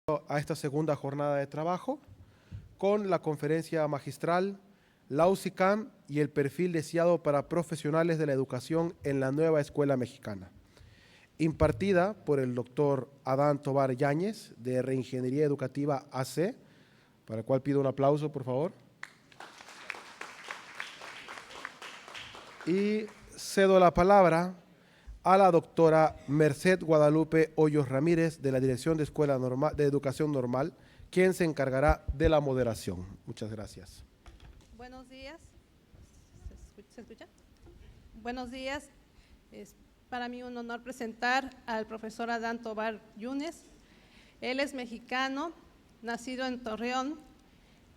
A esta segunda jornada de trabajo con la conferencia magistral, la UCICAM y el perfil deseado para profesionales de la educación en la nueva escuela mexicana, impartida por el doctor Adán Tovar Yáñez de Reingeniería Educativa AC, para el cual pido un aplauso, por favor. Y cedo la palabra a la doctora Merced Guadalupe Hoyos Ramírez de la Dirección de Escuela Normal, de Educación Normal, quien se encargará de la moderación. Muchas gracias. Buenos días. ¿Se escucha? Buenos días. Es para mí un honor presentar al profesor Adán Tovar Yáñez. Él es mexicano, nacido en Torreón,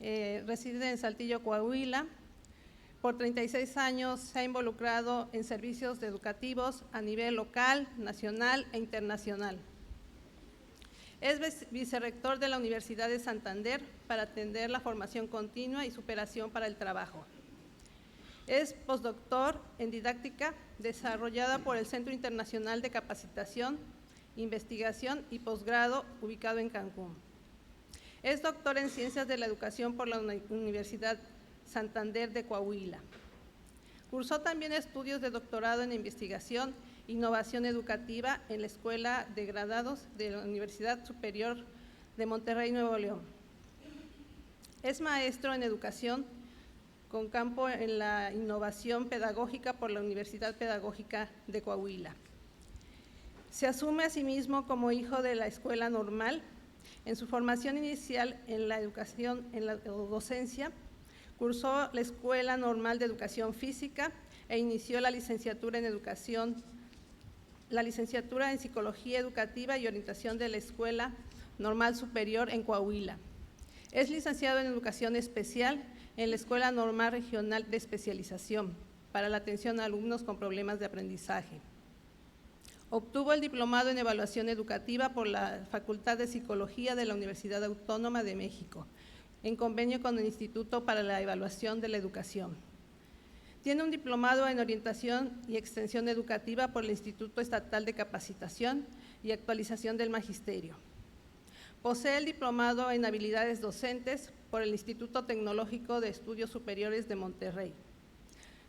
reside en Saltillo, Coahuila. Por 36 años se ha involucrado en servicios educativos a nivel local, nacional e internacional. Es vicerrector de la Universidad de Santander para atender la formación continua y superación para el trabajo. Es postdoctor en didáctica desarrollada por el Centro Internacional de Capacitación, Investigación y Posgrado ubicado en Cancún. Es doctor en Ciencias de la Educación por la Universidad Santander de Coahuila. Cursó también estudios de doctorado en investigación e innovación educativa en la Escuela de Graduados de la Universidad Superior de Monterrey, Nuevo León. Es maestro en educación con campo en la innovación pedagógica por la Universidad Pedagógica de Coahuila. Se asume a sí mismo como hijo de la Escuela Normal. En su formación inicial en la educación, en la docencia, cursó la Escuela Normal de Educación Física e inició la licenciatura en Educación, la licenciatura en Psicología Educativa y Orientación de la Escuela Normal Superior en Coahuila. Es licenciado en Educación Especial en la Escuela Normal Regional de Especialización para la atención a alumnos con problemas de aprendizaje. Obtuvo el diplomado en Evaluación Educativa por la Facultad de Psicología de la Universidad Autónoma de México, en convenio con el Instituto para la Evaluación de la Educación. Tiene un diplomado en Orientación y Extensión Educativa por el Instituto Estatal de Capacitación y Actualización del Magisterio. Posee el diplomado en Habilidades Docentes por el Instituto Tecnológico de Estudios Superiores de Monterrey.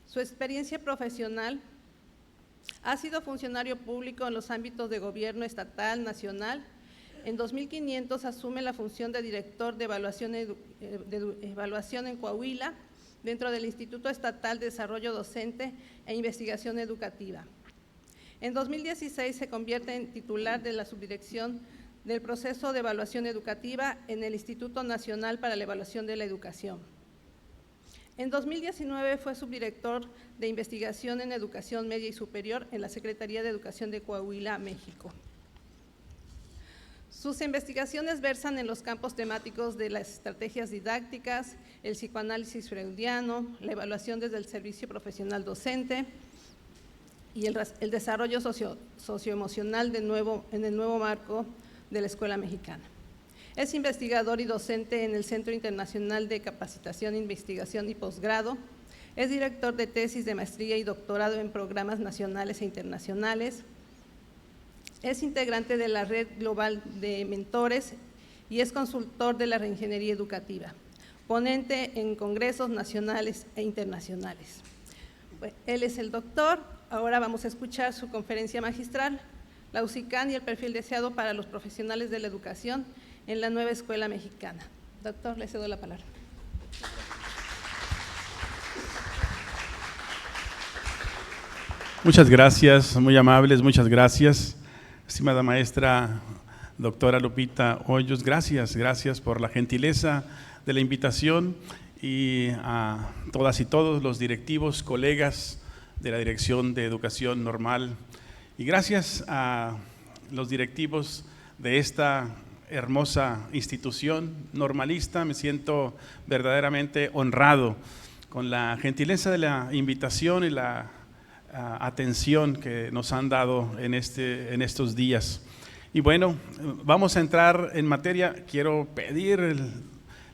Su experiencia profesional: ha sido funcionario público en los ámbitos de gobierno estatal, nacional. En 2015 asume la función de director de evaluación en Coahuila, dentro del Instituto Estatal de Desarrollo Docente e Investigación Educativa. En 2016 se convierte en titular de la subdirección del proceso de evaluación educativa en el Instituto Nacional para la Evaluación de la Educación. En 2019 fue subdirector de Investigación en Educación Media y Superior en la Secretaría de Educación de Coahuila, México. Sus investigaciones versan en los campos temáticos de las estrategias didácticas, el psicoanálisis freudiano, la evaluación desde el servicio profesional docente y el desarrollo socioemocional en el nuevo marco de la Escuela Mexicana. Es investigador y docente en el Centro Internacional de Capacitación, Investigación y Posgrado. Es director de tesis de maestría y doctorado en programas nacionales e internacionales. Es integrante de la Red Global de Mentores y es consultor de la Reingeniería Educativa, ponente en congresos nacionales e internacionales. Bueno, él es el doctor. Ahora vamos a escuchar su conferencia magistral, la UCICAM y el perfil deseado para los profesionales de la educación en la nueva escuela mexicana. Doctor, le cedo la palabra. Muchas gracias, muy amables, muchas gracias. Estimada maestra, doctora Lupita Hoyos, gracias por la gentileza de la invitación, y a todas y todos los directivos, colegas de la Dirección de Educación Normal, y gracias a los directivos de esta hermosa institución normalista. Me siento verdaderamente honrado con la gentileza de la invitación y la atención que nos han dado en estos días. Y bueno, vamos a entrar en materia. Quiero pedir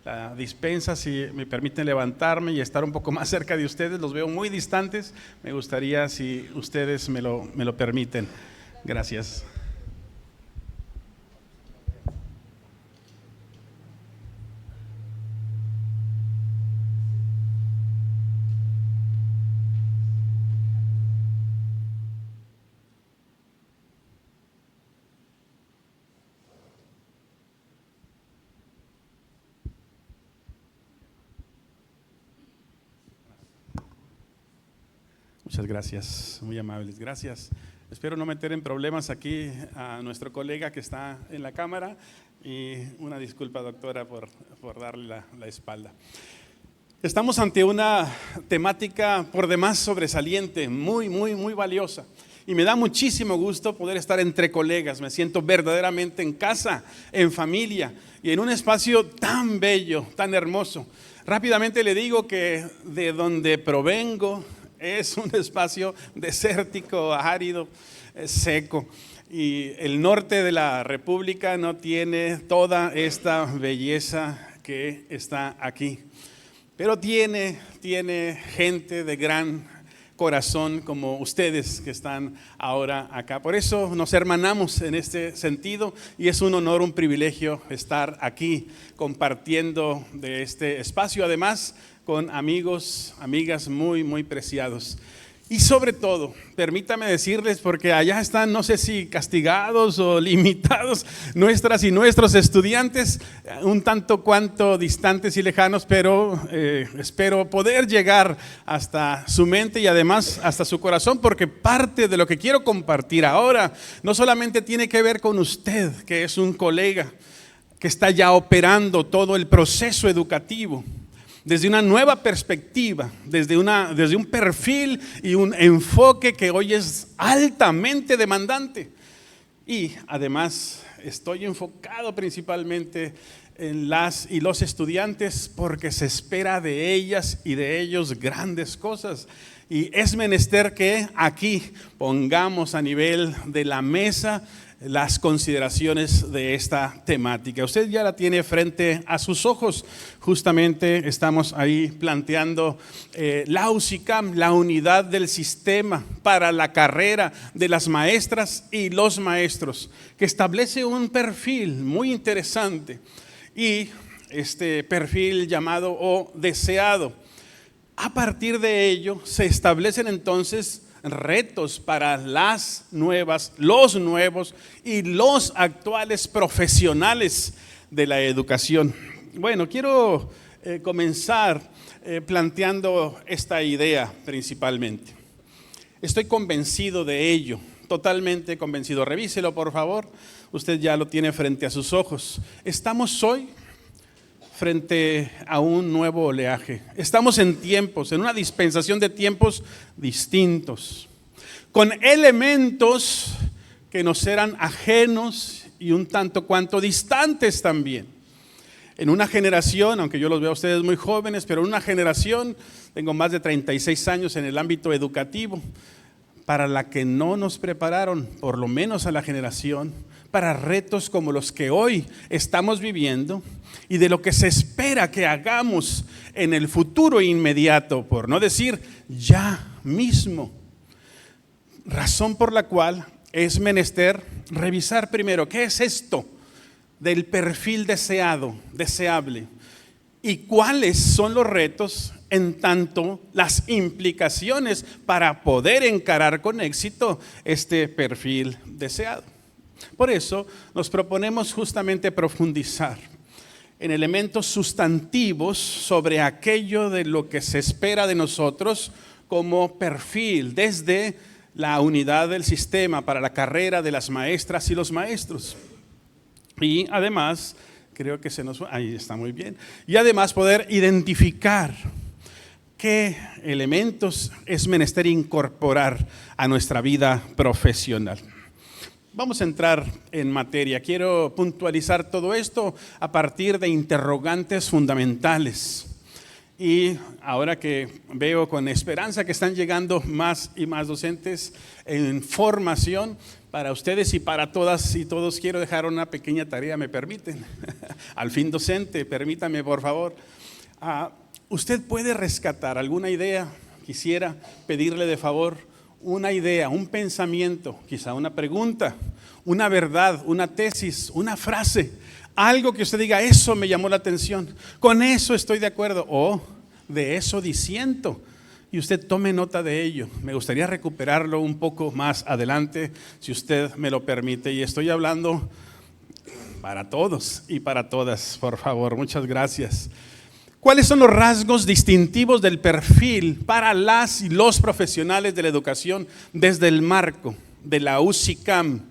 la dispensa, si me permiten levantarme y estar un poco más cerca de ustedes. Los veo muy distantes, me gustaría si ustedes me lo permiten. Gracias. Muchas gracias, muy amables, gracias. Espero no meter en problemas aquí a nuestro colega que está en la cámara y una disculpa, doctora, por darle la espalda. Estamos ante una temática por demás sobresaliente, muy valiosa. Y me da muchísimo gusto poder estar entre colegas. Me siento verdaderamente en casa, en familia y en un espacio tan bello, tan hermoso. Rápidamente le digo que de donde provengo es un espacio desértico, árido, seco. Y el norte de la República no tiene toda esta belleza que está aquí. Pero tiene gente de gran corazón como ustedes que están ahora acá. Por eso nos hermanamos en este sentido y es un honor, un privilegio estar aquí compartiendo de este espacio, además con amigos, amigas muy preciados. Y sobre todo, permítame decirles, porque allá están, no sé si castigados o limitados, nuestras y nuestros estudiantes, un tanto cuanto distantes y lejanos, pero espero poder llegar hasta su mente y además hasta su corazón, porque parte de lo que quiero compartir ahora no solamente tiene que ver con usted, que es un colega que está ya operando todo el proceso educativo, desde una nueva perspectiva, desde un perfil y un enfoque que hoy es altamente demandante. Y además estoy enfocado principalmente en las y los estudiantes porque se espera de ellas y de ellos grandes cosas. Y es menester que aquí pongamos a nivel de la mesa las consideraciones de esta temática. Usted ya la tiene frente a sus ojos. Justamente estamos ahí planteando la UCICAM, la unidad del sistema para la carrera de las maestras y los maestros, que establece un perfil muy interesante y este perfil llamado o deseado. A partir de ello se establecen entonces retos para las nuevas, los nuevos y los actuales profesionales de la educación. Bueno, quiero comenzar planteando esta idea principalmente. Estoy convencido de ello, totalmente convencido. Revíselo, por favor. Usted ya lo tiene frente a sus ojos. Estamos hoy frente a un nuevo oleaje. Estamos en una dispensación de tiempos distintos, con elementos que nos eran ajenos y un tanto cuanto distantes también. En una generación, aunque yo los veo a ustedes muy jóvenes, pero en una generación, tengo más de 36 años en el ámbito educativo, para la que no nos prepararon, por lo menos a la generación, para retos como los que hoy estamos viviendo y de lo que se espera que hagamos en el futuro inmediato, por no decir ya mismo. Razón por la cual es menester revisar primero qué es esto del perfil deseable y cuáles son los retos en tanto las implicaciones para poder encarar con éxito este perfil deseado. Por eso nos proponemos justamente profundizar en elementos sustantivos sobre aquello de lo que se espera de nosotros como perfil desde la unidad del sistema para la carrera de las maestras y los maestros. Y además, creo que ahí está muy bien, y además poder identificar qué elementos es menester incorporar a nuestra vida profesional. Vamos a entrar en materia. Quiero puntualizar todo esto a partir de interrogantes fundamentales. Y ahora que veo con esperanza que están llegando más y más docentes en formación para ustedes y para todas y todos, quiero dejar una pequeña tarea, ¿me permiten? Al fin docente, permítame por favor. Usted puede rescatar alguna idea, quisiera pedirle de favor una idea, un pensamiento, quizá una pregunta, una verdad, una tesis, una frase, algo que usted diga, eso me llamó la atención, con eso estoy de acuerdo, o de eso disiento, y usted tome nota de ello. Me gustaría recuperarlo un poco más adelante, si usted me lo permite, y estoy hablando para todos y para todas, por favor, muchas gracias. ¿Cuáles son los rasgos distintivos del perfil para las y los profesionales de la educación desde el marco de la UCICAM?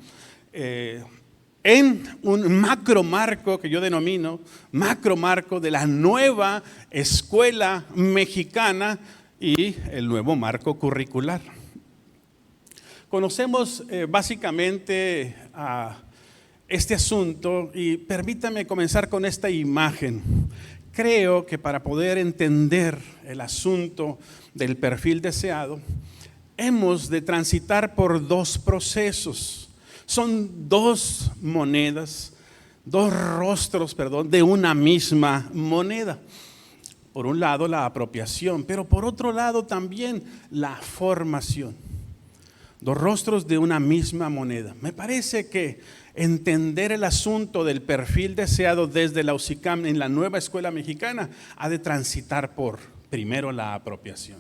En un macro marco que yo denomino macro marco de la nueva escuela mexicana y el nuevo marco curricular. Conocemos básicamente este asunto y permítame comenzar con esta imagen. Creo que para poder entender el asunto del perfil deseado, hemos de transitar por dos procesos. Son dos monedas, dos rostros, de una misma moneda. Por un lado la apropiación, pero por otro lado también la formación. Dos rostros de una misma moneda. Me parece que entender el asunto del perfil deseado desde la UCICAM en la nueva escuela mexicana ha de transitar por, primero, la apropiación.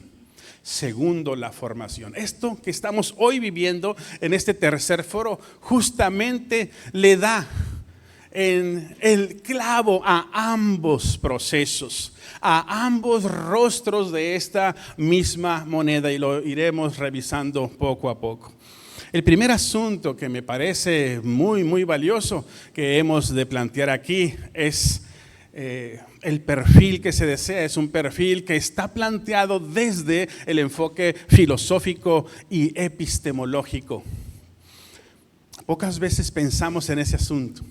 Segundo, la formación. Esto que estamos hoy viviendo en este tercer foro justamente le da en el clavo a ambos procesos, a ambos rostros de esta misma moneda, y lo iremos revisando poco a poco. El primer asunto que me parece muy valioso que hemos de plantear aquí es el perfil que se desea. Es un perfil que está planteado desde el enfoque filosófico y epistemológico. Pocas veces pensamos en ese asunto.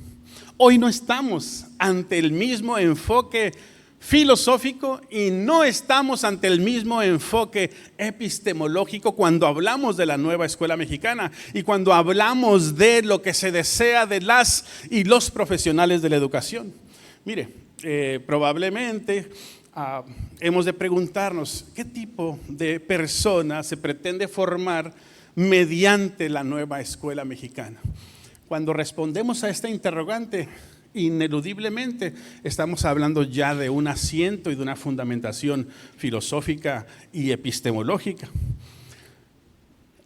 Hoy no estamos ante el mismo enfoque filosófico y no estamos ante el mismo enfoque epistemológico cuando hablamos de la nueva escuela mexicana y cuando hablamos de lo que se desea de las y los profesionales de la educación. Mire, probablemente hemos de preguntarnos qué tipo de persona se pretende formar mediante la nueva escuela mexicana. Cuando respondemos a esta interrogante, ineludiblemente estamos hablando ya de un asiento y de una fundamentación filosófica y epistemológica.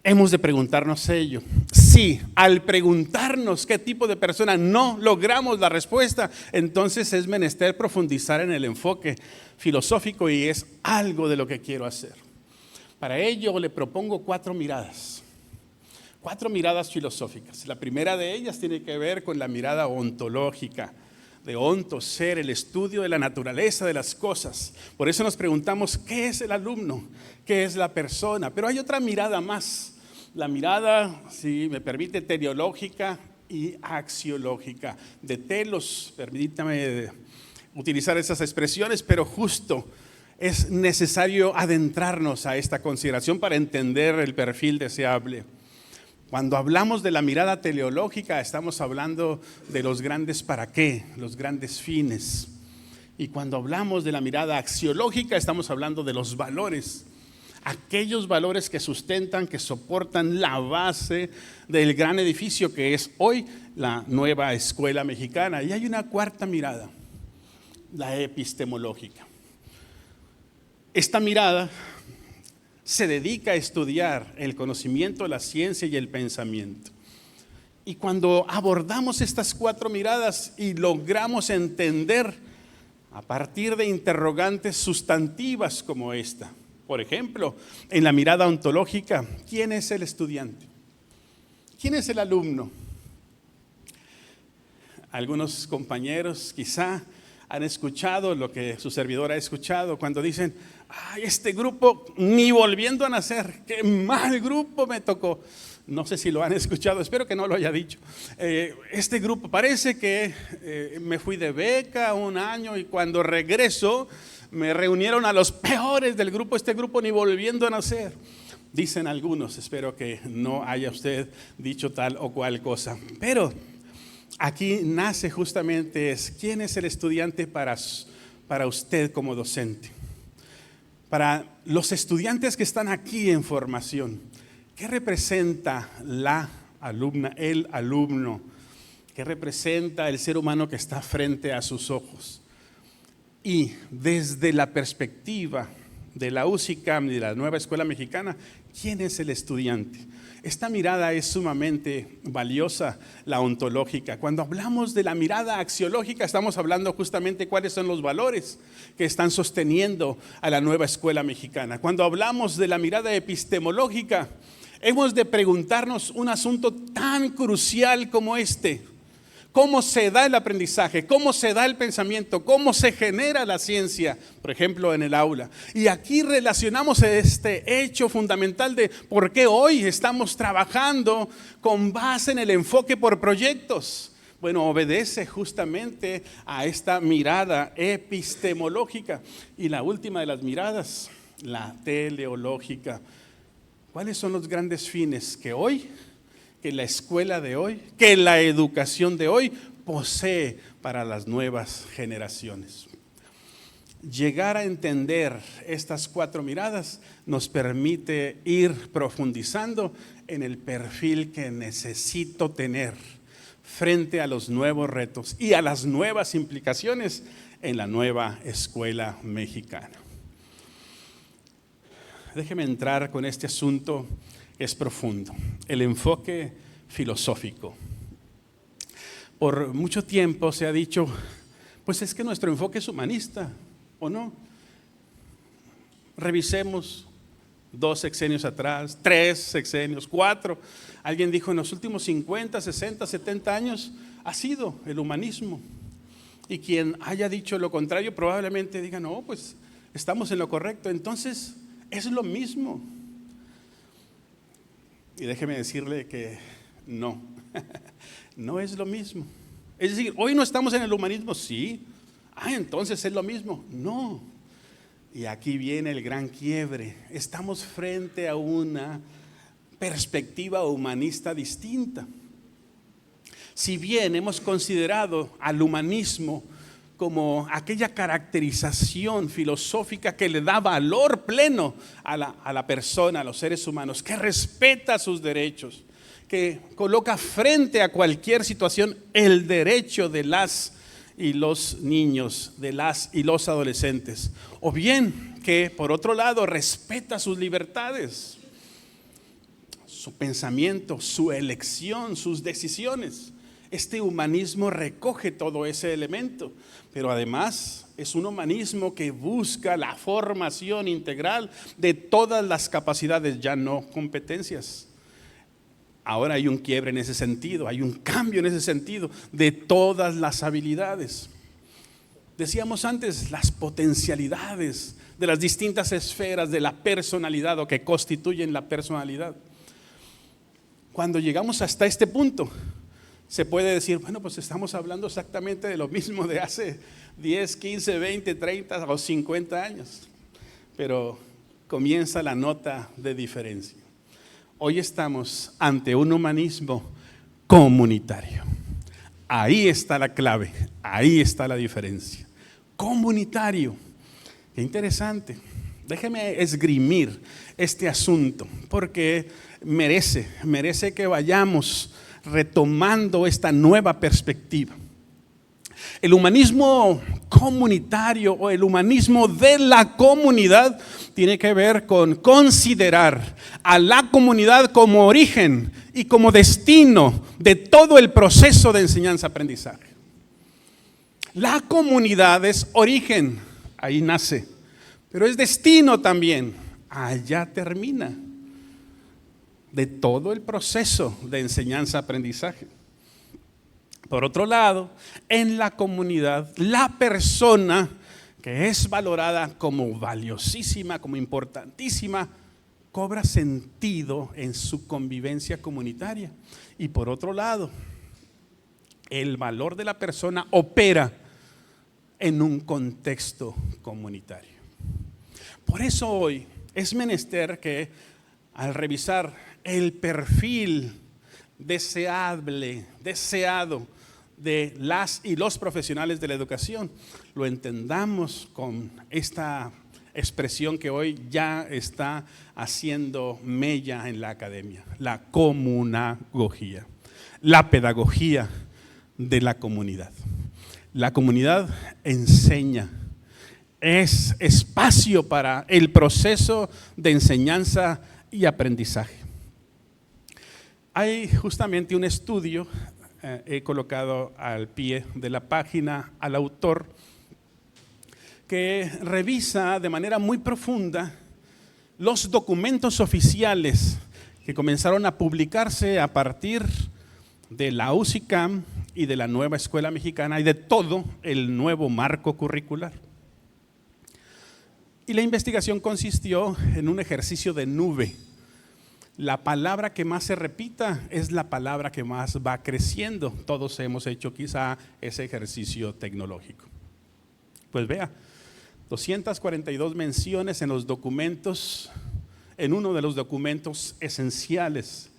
Hemos de preguntarnos ello. Si al preguntarnos qué tipo de persona no logramos la respuesta, entonces es menester profundizar en el enfoque filosófico y es algo de lo que quiero hacer. Para ello le propongo 4 miradas. 4 miradas filosóficas. La primera de ellas tiene que ver con la mirada ontológica, de ontos, ser, el estudio de la naturaleza de las cosas. Por eso nos preguntamos, ¿qué es el alumno? ¿Qué es la persona? Pero hay otra mirada más, la mirada, si me permite, teleológica y axiológica. De telos, permítame utilizar esas expresiones, pero justo es necesario adentrarnos a esta consideración para entender el perfil deseable. Cuando hablamos de la mirada teleológica, estamos hablando de los grandes para qué, los grandes fines. Y cuando hablamos de la mirada axiológica, estamos hablando de los valores, aquellos valores que sustentan, que soportan la base del gran edificio que es hoy la nueva escuela mexicana. Y hay una cuarta mirada, la epistemológica. Esta mirada se dedica a estudiar el conocimiento, la ciencia y el pensamiento. Y cuando abordamos estas 4 miradas y logramos entender a partir de interrogantes sustantivas como esta, por ejemplo, en la mirada ontológica, ¿quién es el estudiante? ¿Quién es el alumno? Algunos compañeros quizá han escuchado lo que su servidor ha escuchado cuando dicen, ay, este grupo ni volviendo a nacer, qué mal grupo me tocó. No sé si lo han escuchado, espero que no lo haya dicho. Este grupo parece que me fui de beca un año y cuando regreso me reunieron a los peores del grupo, este grupo ni volviendo a nacer. Dicen algunos, espero que no haya usted dicho tal o cual cosa, pero aquí nace justamente quién es el estudiante para usted como docente. Para los estudiantes que están aquí en formación, ¿qué representa la alumna, el alumno? ¿Qué representa el ser humano que está frente a sus ojos? Y desde la perspectiva de la UCICAM y de la Nueva Escuela Mexicana, ¿quién es el estudiante? Esta mirada es sumamente valiosa, la ontológica. Cuando hablamos de la mirada axiológica, estamos hablando justamente cuáles son los valores que están sosteniendo a la Nueva Escuela Mexicana. Cuando hablamos de la mirada epistemológica, hemos de preguntarnos un asunto tan crucial como este: ¿cómo se da el aprendizaje? ¿Cómo se da el pensamiento? ¿Cómo se genera la ciencia? Por ejemplo, en el aula. Y aquí relacionamos este hecho fundamental de por qué hoy estamos trabajando con base en el enfoque por proyectos. Bueno, obedece justamente a esta mirada epistemológica. Y la última de las miradas, la teleológica. ¿Cuáles son los grandes fines que hoy, que la escuela de hoy, que la educación de hoy posee para las nuevas generaciones? Llegar a entender estas 4 miradas nos permite ir profundizando en el perfil que necesito tener frente a los nuevos retos y a las nuevas implicaciones en la nueva escuela mexicana. Déjeme entrar con este asunto. Es profundo, el enfoque filosófico. Por mucho tiempo se ha dicho, pues es que nuestro enfoque es humanista, ¿o no? Revisemos 2 sexenios atrás, 3 sexenios, 4. Alguien dijo, en los últimos 50, 60, 70 años ha sido el humanismo. Y quien haya dicho lo contrario probablemente diga, no, pues estamos en lo correcto. Entonces es lo mismo. Y déjeme decirle que no, no es lo mismo. Es decir, hoy no estamos en el humanismo, sí. Entonces es lo mismo. No. Y aquí viene el gran quiebre. Estamos frente a una perspectiva humanista distinta. Si bien hemos considerado al humanismo como aquella caracterización filosófica que le da valor pleno a la persona, a los seres humanos, que respeta sus derechos, que coloca frente a cualquier situación el derecho de las y los niños, de las y los adolescentes, o bien que por otro lado respeta sus libertades, su pensamiento, su elección, sus decisiones. Este humanismo recoge todo ese elemento, pero además es un humanismo que busca la formación integral de todas las capacidades, ya no competencias. Ahora hay un quiebre en ese sentido, hay un cambio en ese sentido de todas las habilidades. Decíamos antes, las potencialidades de las distintas esferas de la personalidad o que constituyen la personalidad. Cuando llegamos hasta este punto, se puede decir, bueno, pues estamos hablando exactamente de lo mismo de hace 10, 15, 20, 30 o 50 años. Pero comienza la nota de diferencia. Hoy estamos ante un humanismo comunitario. Ahí está la clave, ahí está la diferencia. Comunitario. Qué interesante. Déjeme esgrimir este asunto porque merece que vayamos retomando esta nueva perspectiva. El humanismo comunitario o el humanismo de la comunidad tiene que ver con considerar a la comunidad como origen y como destino de todo el proceso de enseñanza-aprendizaje. La comunidad es origen, ahí nace, pero es destino también, allá termina, de todo el proceso de enseñanza-aprendizaje. Por otro lado, en la comunidad, la persona que es valorada como valiosísima, como importantísima, cobra sentido en su convivencia comunitaria. Y por otro lado, el valor de la persona opera en un contexto comunitario. Por eso hoy es menester que al revisar el perfil deseado de las y los profesionales de la educación, lo entendamos con esta expresión que hoy ya está haciendo mella en la academia, la comunagogía, la pedagogía de la comunidad. La comunidad enseña, es espacio para el proceso de enseñanza y aprendizaje. Hay justamente un estudio, he colocado al pie de la página al autor, que revisa de manera muy profunda los documentos oficiales que comenzaron a publicarse a partir de la UCICAM y de la nueva Escuela Mexicana y de todo el nuevo marco curricular. Y la investigación consistió en un ejercicio de nube. La palabra que más se repita es la palabra que más va creciendo. Todos hemos hecho quizá ese ejercicio tecnológico. Pues vea, 242 menciones en los documentos, en uno de los documentos esenciales,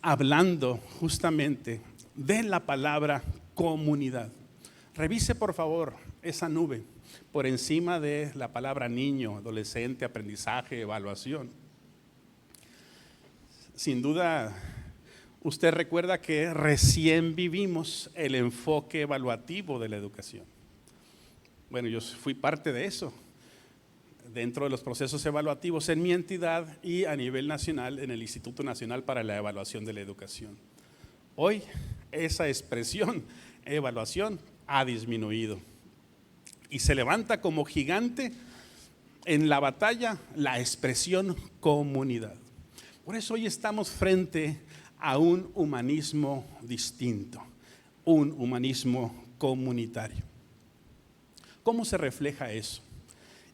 hablando justamente de la palabra comunidad. Revise por favor esa nube por encima de la palabra niño, adolescente, aprendizaje, evaluación. Sin duda, usted recuerda que recién vivimos el enfoque evaluativo de la educación. Bueno, yo fui parte de eso, dentro de los procesos evaluativos en mi entidad y a nivel nacional en el Instituto Nacional para la Evaluación de la Educación. Hoy esa expresión, evaluación, ha disminuido y se levanta como gigante en la batalla la expresión comunidad. Por eso hoy estamos frente a un humanismo distinto, un humanismo comunitario. ¿Cómo se refleja eso?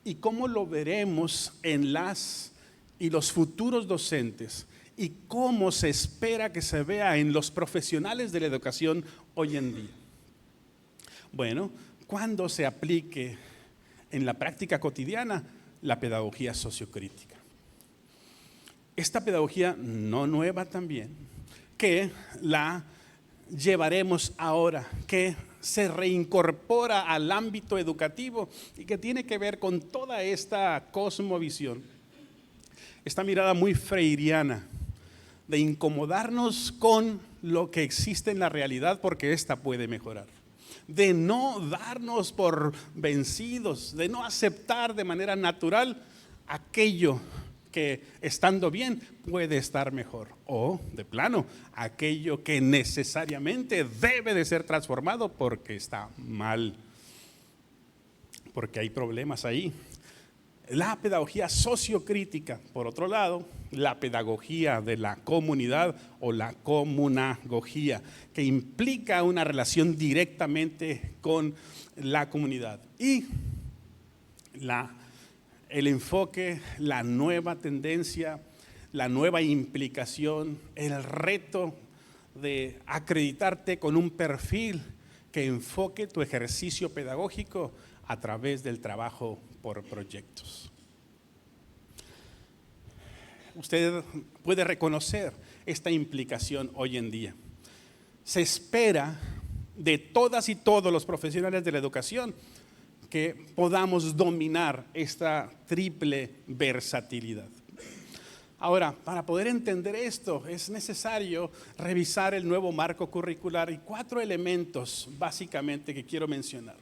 ¿Y cómo lo veremos en las y los futuros docentes? ¿Y cómo se espera que se vea en los profesionales de la educación hoy en día? Bueno, cuando se aplique en la práctica cotidiana la pedagogía sociocrítica. Esta pedagogía no nueva también, que la llevaremos ahora, que se reincorpora al ámbito educativo y que tiene que ver con toda esta cosmovisión, esta mirada muy freiriana de incomodarnos con lo que existe en la realidad porque ésta puede mejorar, de no darnos por vencidos, de no aceptar de manera natural aquello que estando bien puede estar mejor, o de plano, aquello que necesariamente debe de ser transformado porque está mal, porque hay problemas ahí. La pedagogía sociocrítica, por otro lado, la pedagogía de la comunidad o la comunagogía, que implica una relación directamente con la comunidad. Y el enfoque, la nueva tendencia, la nueva implicación, el reto de acreditarte con un perfil que enfoque tu ejercicio pedagógico a través del trabajo por proyectos. Usted puede reconocer esta implicación hoy en día. Se espera de todas y todos los profesionales de la educación que podamos dominar esta triple versatilidad. Ahora, para poder entender esto es necesario revisar el nuevo marco curricular y 4 elementos básicamente que quiero mencionar.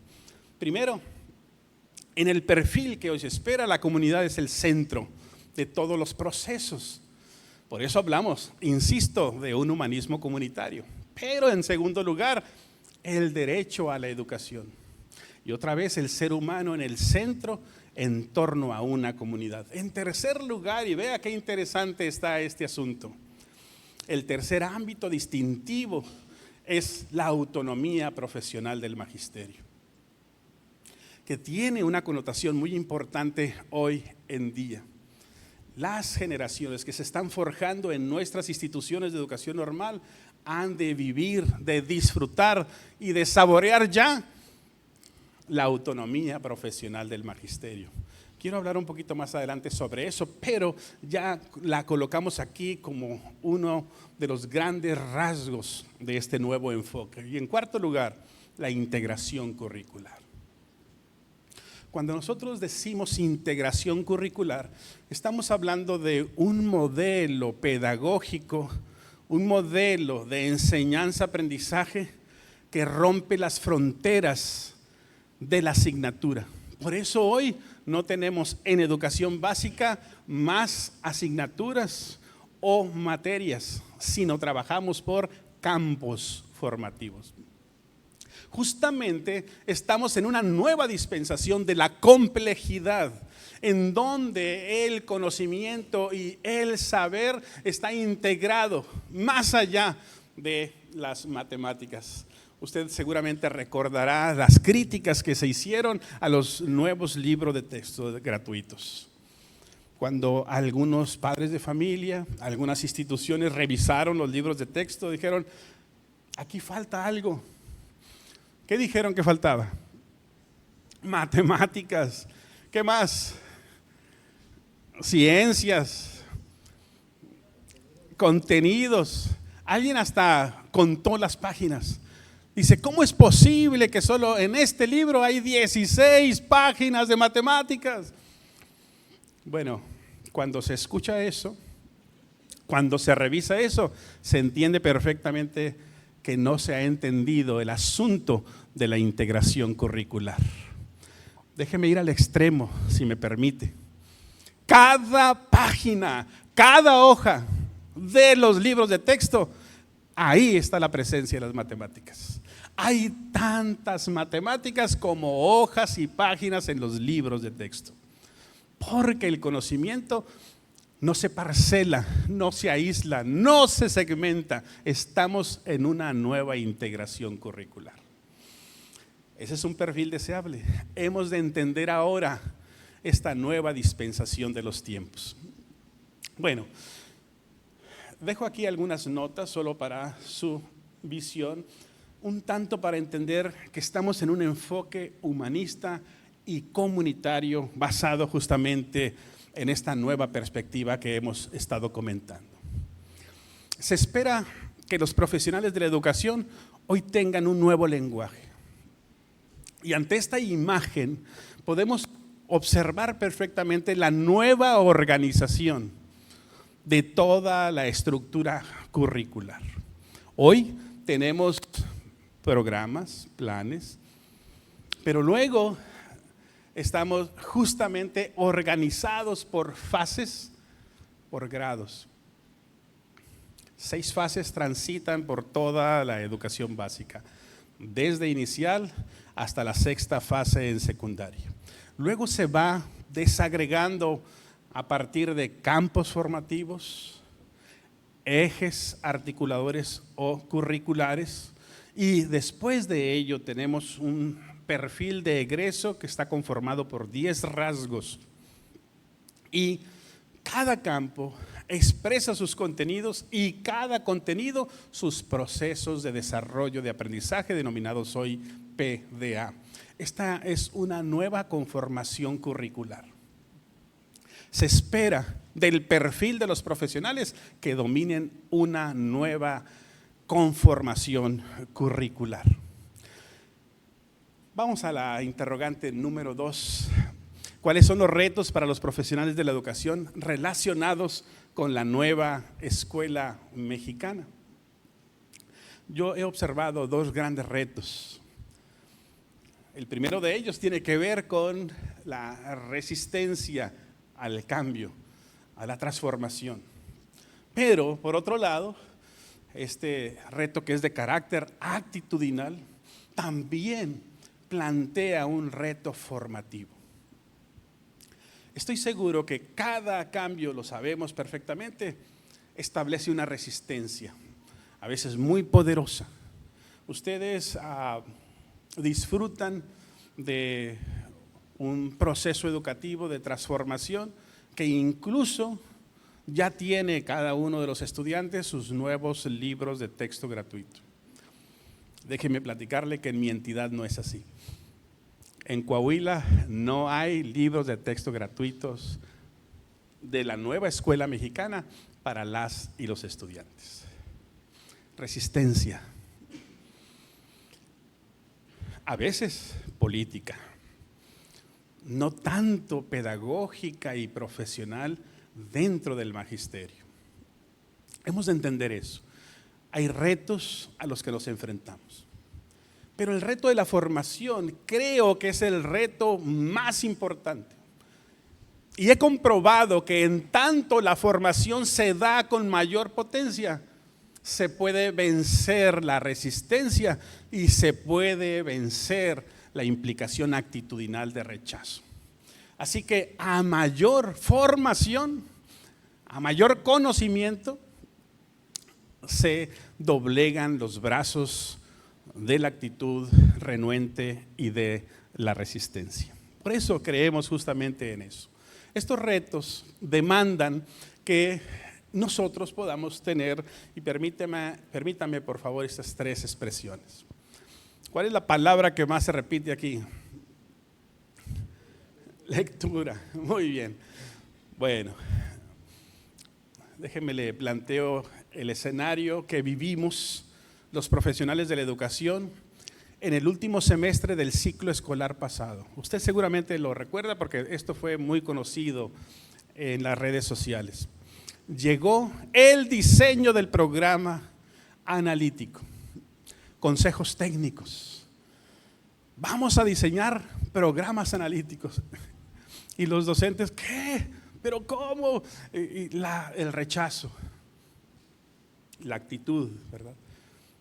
Primero, en el perfil que hoy se espera, la comunidad es el centro de todos los procesos. Por eso hablamos, insisto, de un humanismo comunitario. Pero en segundo lugar, el derecho a la educación. Y otra vez el ser humano en el centro en torno a una comunidad. En tercer lugar, y vea qué interesante está este asunto, el tercer ámbito distintivo es la autonomía profesional del magisterio, que tiene una connotación muy importante hoy en día. Las generaciones que se están forjando en nuestras instituciones de educación normal han de vivir, de disfrutar y de saborear ya la autonomía profesional del magisterio. Quiero hablar un poquito más adelante sobre eso, pero ya la colocamos aquí como uno de los grandes rasgos de este nuevo enfoque. Y en cuarto lugar, la integración curricular. Cuando nosotros decimos integración curricular, estamos hablando de un modelo pedagógico, un modelo de enseñanza-aprendizaje que rompe las fronteras de la asignatura. Por eso hoy no tenemos en educación básica más asignaturas o materias, sino trabajamos por campos formativos. Justamente estamos en una nueva dispensación de la complejidad, en donde el conocimiento y el saber está integrado más allá de las matemáticas. Usted seguramente recordará las críticas que se hicieron a los nuevos libros de texto gratuitos. Cuando algunos padres de familia, algunas instituciones revisaron los libros de texto, dijeron, aquí falta algo. ¿Qué dijeron que faltaba? Matemáticas. ¿Qué más? Ciencias. Contenidos. Alguien hasta contó las páginas. Dice, ¿cómo es posible que solo en este libro hay 16 páginas de matemáticas? Bueno, cuando se escucha eso, cuando se revisa eso, se entiende perfectamente que no se ha entendido el asunto de la integración curricular. Déjeme ir al extremo, si me permite. Cada página, cada hoja de los libros de texto, ahí está la presencia de las matemáticas. Hay tantas matemáticas como hojas y páginas en los libros de texto. Porque el conocimiento no se parcela, no se aísla, no se segmenta. Estamos en una nueva integración curricular. Ese es un perfil deseable. Hemos de entender ahora esta nueva dispensación de los tiempos. Bueno, dejo aquí algunas notas solo para su visión, un tanto para entender que estamos en un enfoque humanista y comunitario basado justamente en esta nueva perspectiva que hemos estado comentando. Se espera que los profesionales de la educación hoy tengan un nuevo lenguaje. Y ante esta imagen podemos observar perfectamente la nueva organización de toda la estructura curricular. Hoy tenemos programas, planes, pero luego estamos justamente organizados por fases, por grados. 6 fases transitan por toda la educación básica, desde inicial hasta la 6ª fase en secundaria. Luego se va desagregando a partir de campos formativos, ejes articuladores o curriculares, y después de ello tenemos un perfil de egreso que está conformado por 10 rasgos. Y cada campo expresa sus contenidos y cada contenido sus procesos de desarrollo de aprendizaje denominados hoy PDA. Esta es una nueva conformación curricular. Se espera del perfil de los profesionales que dominen una nueva conformación curricular. Vamos a la interrogante número 2. ¿Cuáles son los retos para los profesionales de la educación relacionados con la nueva escuela mexicana? Yo he observado 2 grandes retos. El primero de ellos tiene que ver con la resistencia al cambio, a la transformación. Pero, por otro lado, este reto que es de carácter actitudinal también plantea un reto formativo. Estoy seguro que cada cambio, lo sabemos perfectamente, establece una resistencia, a veces muy poderosa. Ustedes disfrutan de un proceso educativo de transformación que incluso ya tiene cada uno de los estudiantes sus nuevos libros de texto gratuito. Déjeme platicarle que en mi entidad no es así. En Coahuila no hay libros de texto gratuitos de la nueva escuela mexicana para las y los estudiantes. Resistencia. A veces política, no tanto pedagógica y profesional dentro del magisterio. Hemos de entender eso. Hay retos a los que nos enfrentamos. Pero el reto de la formación creo que es el reto más importante. Y he comprobado que en tanto la formación se da con mayor potencia, se puede vencer la resistencia y se puede vencer la implicación actitudinal de rechazo. Así que a mayor formación, a mayor conocimiento, se doblegan los brazos de la actitud renuente y de la resistencia. Por eso creemos justamente en eso. Estos retos demandan que nosotros podamos tener, y permítame por favor estas 3 expresiones. ¿Cuál es la palabra que más se repite aquí? Lectura. Muy bien. Bueno, déjenme le planteo el escenario que vivimos los profesionales de la educación en el último semestre del ciclo escolar pasado. Usted seguramente lo recuerda porque esto fue muy conocido en las redes sociales. Llegó el diseño del programa analítico, consejos técnicos. Vamos a diseñar programas analíticos. Y los docentes, ¿qué? ¿Pero cómo? El rechazo, la actitud, ¿verdad?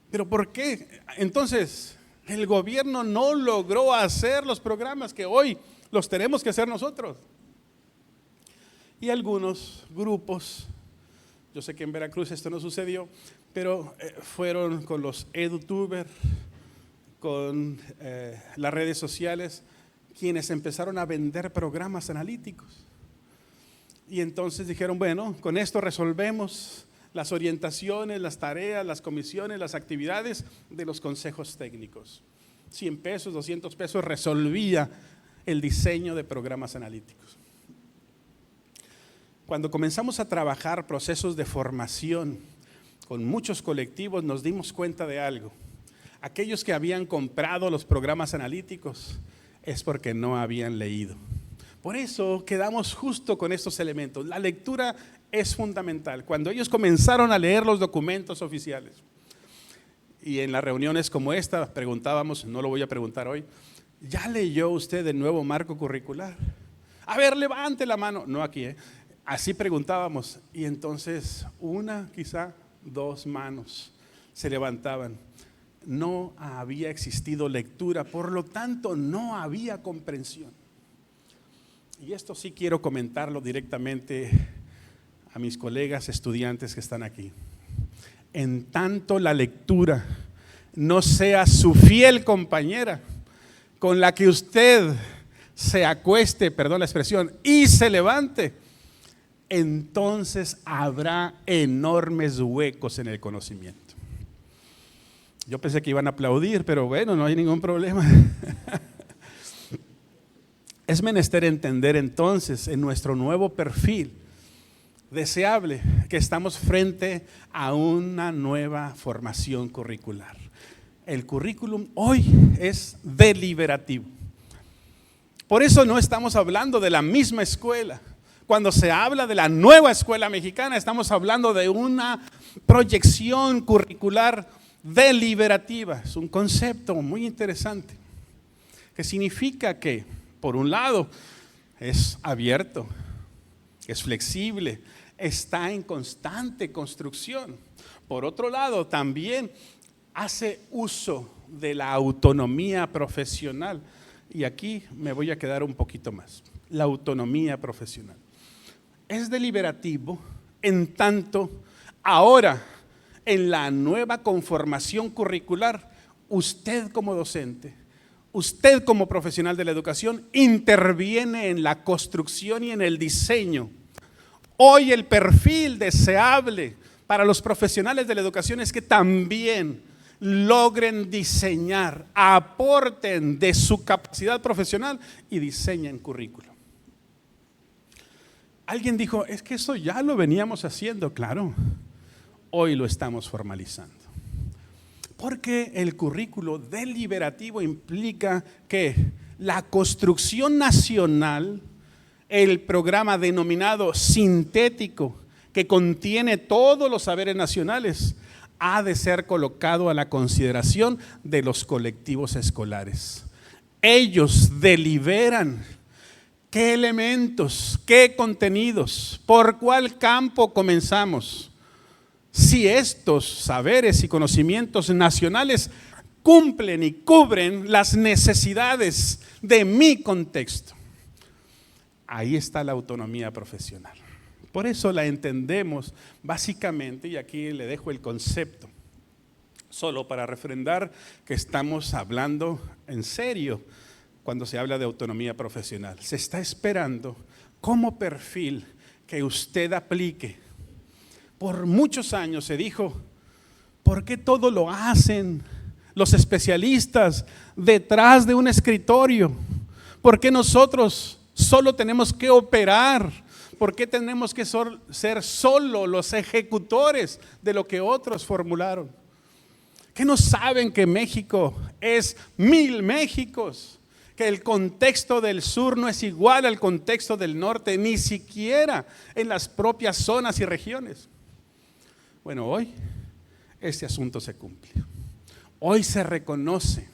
¿Pero por qué? Entonces, el gobierno no logró hacer los programas que hoy los tenemos que hacer nosotros. Y algunos grupos, yo sé que en Veracruz esto no sucedió, pero fueron con los edutubers, con las redes sociales, quienes empezaron a vender programas analíticos. Y entonces dijeron, bueno, con esto resolvemos las orientaciones, las tareas, las comisiones, las actividades de los consejos técnicos. 100 pesos, 200 pesos resolvía el diseño de programas analíticos. Cuando comenzamos a trabajar procesos de formación con muchos colectivos, nos dimos cuenta de algo. Aquellos que habían comprado los programas analíticos es porque no habían leído. Por eso quedamos justo con estos elementos. La lectura es fundamental. Cuando ellos comenzaron a leer los documentos oficiales, y en las reuniones como esta preguntábamos, no lo voy a preguntar hoy, ¿ya leyó usted el nuevo marco curricular? A ver, levante la mano. No aquí, Así preguntábamos, y entonces una, quizá 2 manos se levantaban. No había existido lectura, por lo tanto no había comprensión. Y esto sí quiero comentarlo directamente a mis colegas estudiantes que están aquí. En tanto la lectura no sea su fiel compañera, con la que usted se acueste, perdón la expresión, y se levante, entonces habrá enormes huecos en el conocimiento. Yo pensé que iban a aplaudir, pero bueno, no hay ningún problema. Es menester entender entonces en nuestro nuevo perfil deseable que estamos frente a una nueva formación curricular. El currículum hoy es deliberativo. Por eso no estamos hablando de la misma escuela. Cuando se habla de la nueva escuela mexicana, estamos hablando de una proyección curricular deliberativa. Es un concepto muy interesante, que significa que, por un lado, es abierto, es flexible, está en constante construcción. Por otro lado, también hace uso de la autonomía profesional. Y aquí me voy a quedar un poquito más. La autonomía profesional. Es deliberativo en tanto ahora en la nueva conformación curricular, usted como docente, usted como profesional de la educación interviene en la construcción y en el diseño. Hoy el perfil deseable para los profesionales de la educación es que también logren diseñar, aporten de su capacidad profesional y diseñen currículo. Alguien dijo, es que eso ya lo veníamos haciendo. Claro, hoy lo estamos formalizando. Porque el currículo deliberativo implica que la construcción nacional, el programa denominado sintético, que contiene todos los saberes nacionales, ha de ser colocado a la consideración de los colectivos escolares. Ellos deliberan qué elementos, qué contenidos, por cuál campo comenzamos. Si estos saberes y conocimientos nacionales cumplen y cubren las necesidades de mi contexto. Ahí está la autonomía profesional. Por eso la entendemos básicamente, y aquí le dejo el concepto, solo para refrendar que estamos hablando en serio cuando se habla de autonomía profesional. Se está esperando como perfil que usted aplique. Por muchos años se dijo, ¿por qué todo lo hacen los especialistas detrás de un escritorio? ¿Por qué nosotros solo tenemos que operar? ¿Por qué tenemos que ser solo los ejecutores de lo que otros formularon? ¿Qué no saben que México es 1000 Méxicos? Que el contexto del sur no es igual al contexto del norte, ni siquiera en las propias zonas y regiones. Bueno, hoy este asunto se cumple. Hoy se reconoce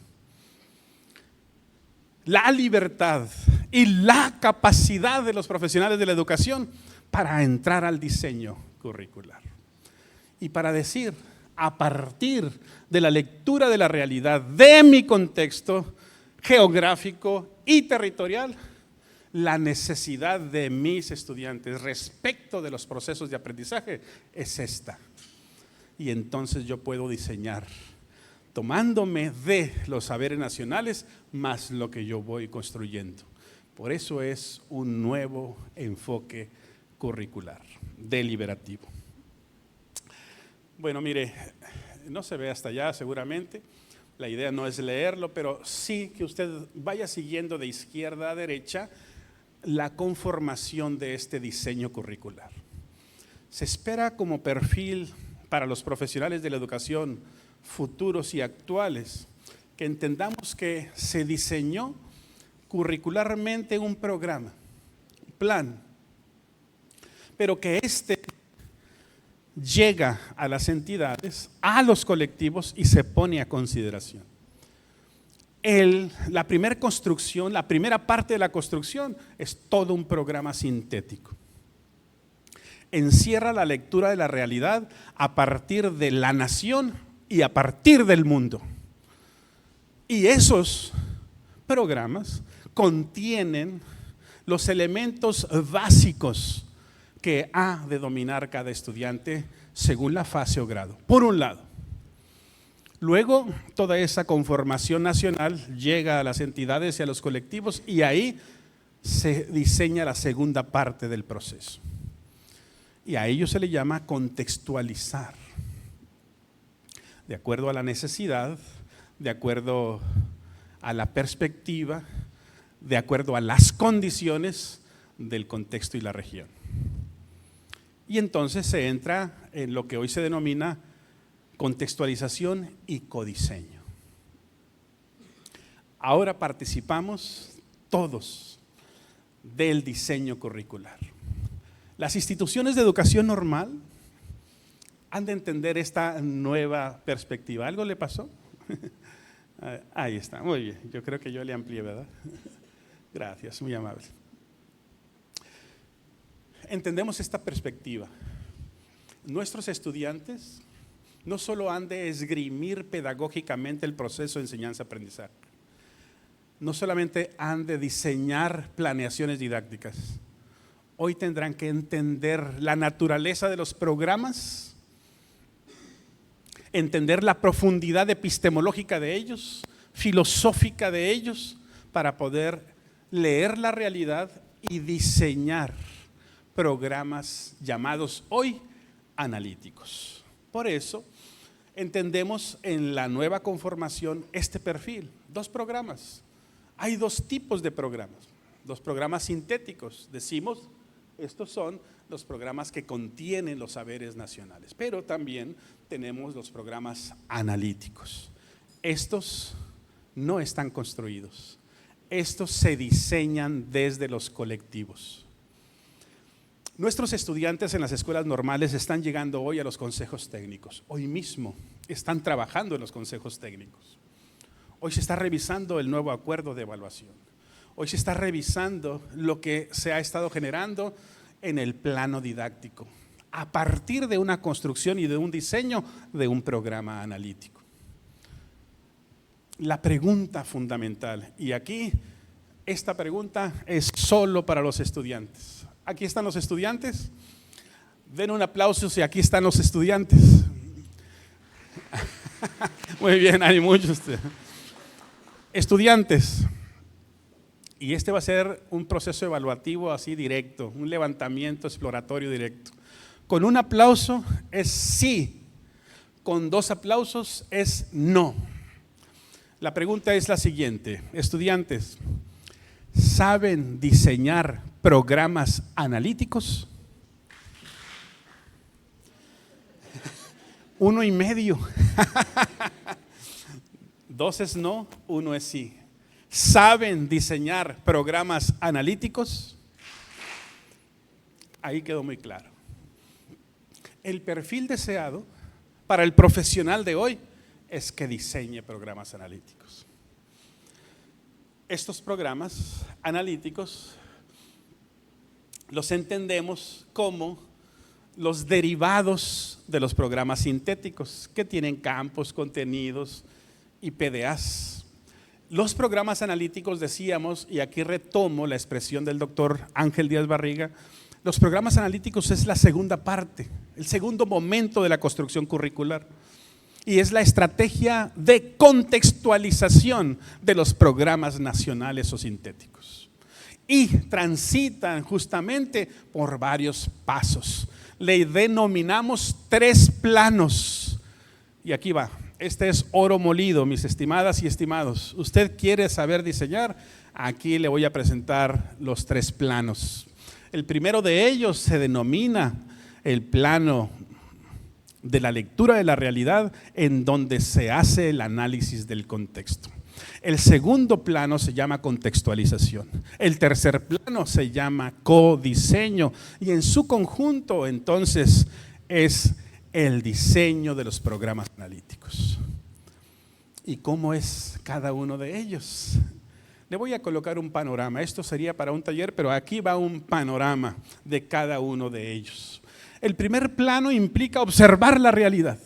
la libertad y la capacidad de los profesionales de la educación para entrar al diseño curricular. Y para decir, a partir de la lectura de la realidad de mi contexto geográfico y territorial, la necesidad de mis estudiantes respecto de los procesos de aprendizaje es esta. Y entonces yo puedo diseñar, tomándome de los saberes nacionales, más lo que yo voy construyendo. Por eso es un nuevo enfoque curricular, deliberativo. Bueno, mire, no se ve hasta allá seguramente. La idea no es leerlo, pero sí que usted vaya siguiendo de izquierda a derecha la conformación de este diseño curricular. Se espera como perfil para los profesionales de la educación futuros y actuales que entendamos que se diseñó curricularmente un programa, un plan, pero que este llega a las entidades, a los colectivos y se pone a consideración. La primera construcción, la primera parte de la construcción es todo un programa sintético. Encierra la lectura de la realidad a partir de la nación y a partir del mundo. Y esos programas contienen los elementos básicos que ha de dominar cada estudiante según la fase o grado, por un lado. Luego, toda esa conformación nacional llega a las entidades y a los colectivos y ahí se diseña la segunda parte del proceso. Y a ello se le llama contextualizar. De acuerdo a la necesidad, de acuerdo a la perspectiva, de acuerdo a las condiciones del contexto y la región. Y entonces se entra en lo que hoy se denomina contextualización y codiseño. Ahora participamos todos del diseño curricular. Las instituciones de educación normal han de entender esta nueva perspectiva. ¿Algo le pasó? Ahí está, muy bien. Yo creo que yo le amplié, ¿verdad? Gracias, muy amable. Entendemos esta perspectiva. Nuestros estudiantes no solo han de esgrimir pedagógicamente el proceso de enseñanza-aprendizaje, no solamente han de diseñar planeaciones didácticas, hoy tendrán que entender la naturaleza de los programas, entender la profundidad epistemológica de ellos, filosófica de ellos, para poder leer la realidad y diseñar programas llamados hoy analíticos. Por eso entendemos en la nueva conformación este perfil, 2 programas. Hay 2 tipos de programas, 2 programas sintéticos, decimos, estos son los programas que contienen los saberes nacionales, pero también tenemos los programas analíticos. Estos no están construidos, estos se diseñan desde los colectivos. Nuestros estudiantes en las escuelas normales están llegando hoy a los consejos técnicos. Hoy mismo están trabajando en los consejos técnicos. Hoy se está revisando el nuevo acuerdo de evaluación. Hoy se está revisando lo que se ha estado generando en el plano didáctico, a partir de una construcción y de un diseño de un programa analítico. La pregunta fundamental, y aquí esta pregunta es solo para los estudiantes. Aquí están los estudiantes. Den un aplauso si aquí están los estudiantes. Muy bien, hay muchos. Estudiantes, y este va a ser un proceso evaluativo así directo, un levantamiento exploratorio directo. Con un aplauso es sí, con 2 aplausos es no. La pregunta es la siguiente: estudiantes, ¿saben diseñar programas analíticos? 1.5. 2 es no, 1 es sí. ¿Saben diseñar programas analíticos? Ahí quedó muy claro. El perfil deseado para el profesional de hoy es que diseñe programas analíticos. Estos programas analíticos los entendemos como los derivados de los programas sintéticos que tienen campos, contenidos y PDAs. Los programas analíticos, decíamos, y aquí retomo la expresión del doctor Ángel Díaz Barriga, los programas analíticos es la segunda parte, el segundo momento de la construcción curricular. Y es la estrategia de contextualización de los programas nacionales o sintéticos. Y transitan justamente por varios pasos. Le denominamos 3 planos. Y aquí va. Este es oro molido, mis estimadas y estimados. ¿Usted quiere saber diseñar? Aquí le voy a presentar los 3 planos. El primero de ellos se denomina el plano de la lectura de la realidad, en donde se hace el análisis del contexto. El segundo plano se llama contextualización. El tercer plano se llama codiseño, y en su conjunto entonces es el diseño de los programas analíticos. ¿Y cómo es cada uno de ellos? Le voy a colocar un panorama. Esto sería para un taller, pero aquí va un panorama de cada uno de ellos. El primer plano implica observar la realidad.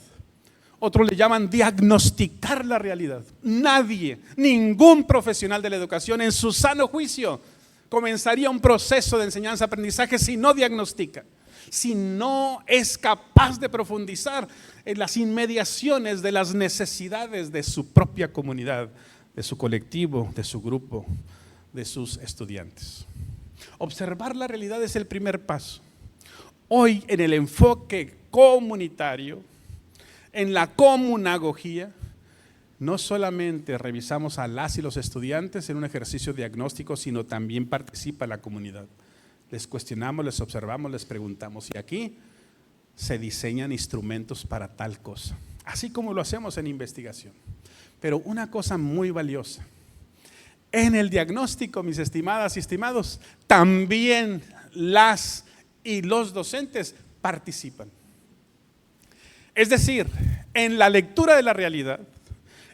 Otros le llaman diagnosticar la realidad. Nadie, ningún profesional de la educación en su sano juicio comenzaría un proceso de enseñanza-aprendizaje si no diagnostica, si no es capaz de profundizar en las inmediaciones de las necesidades de su propia comunidad, de su colectivo, de su grupo, de sus estudiantes. Observar la realidad es el primer paso. Hoy, en el enfoque comunitario, en la comunagogía, no solamente revisamos a las y los estudiantes en un ejercicio diagnóstico, sino también participa la comunidad. Les cuestionamos, les observamos, les preguntamos, y aquí se diseñan instrumentos para tal cosa, así como lo hacemos en investigación. Pero una cosa muy valiosa, en el diagnóstico, mis estimadas y estimados, también las y los docentes participan. Es decir, en la lectura de la realidad,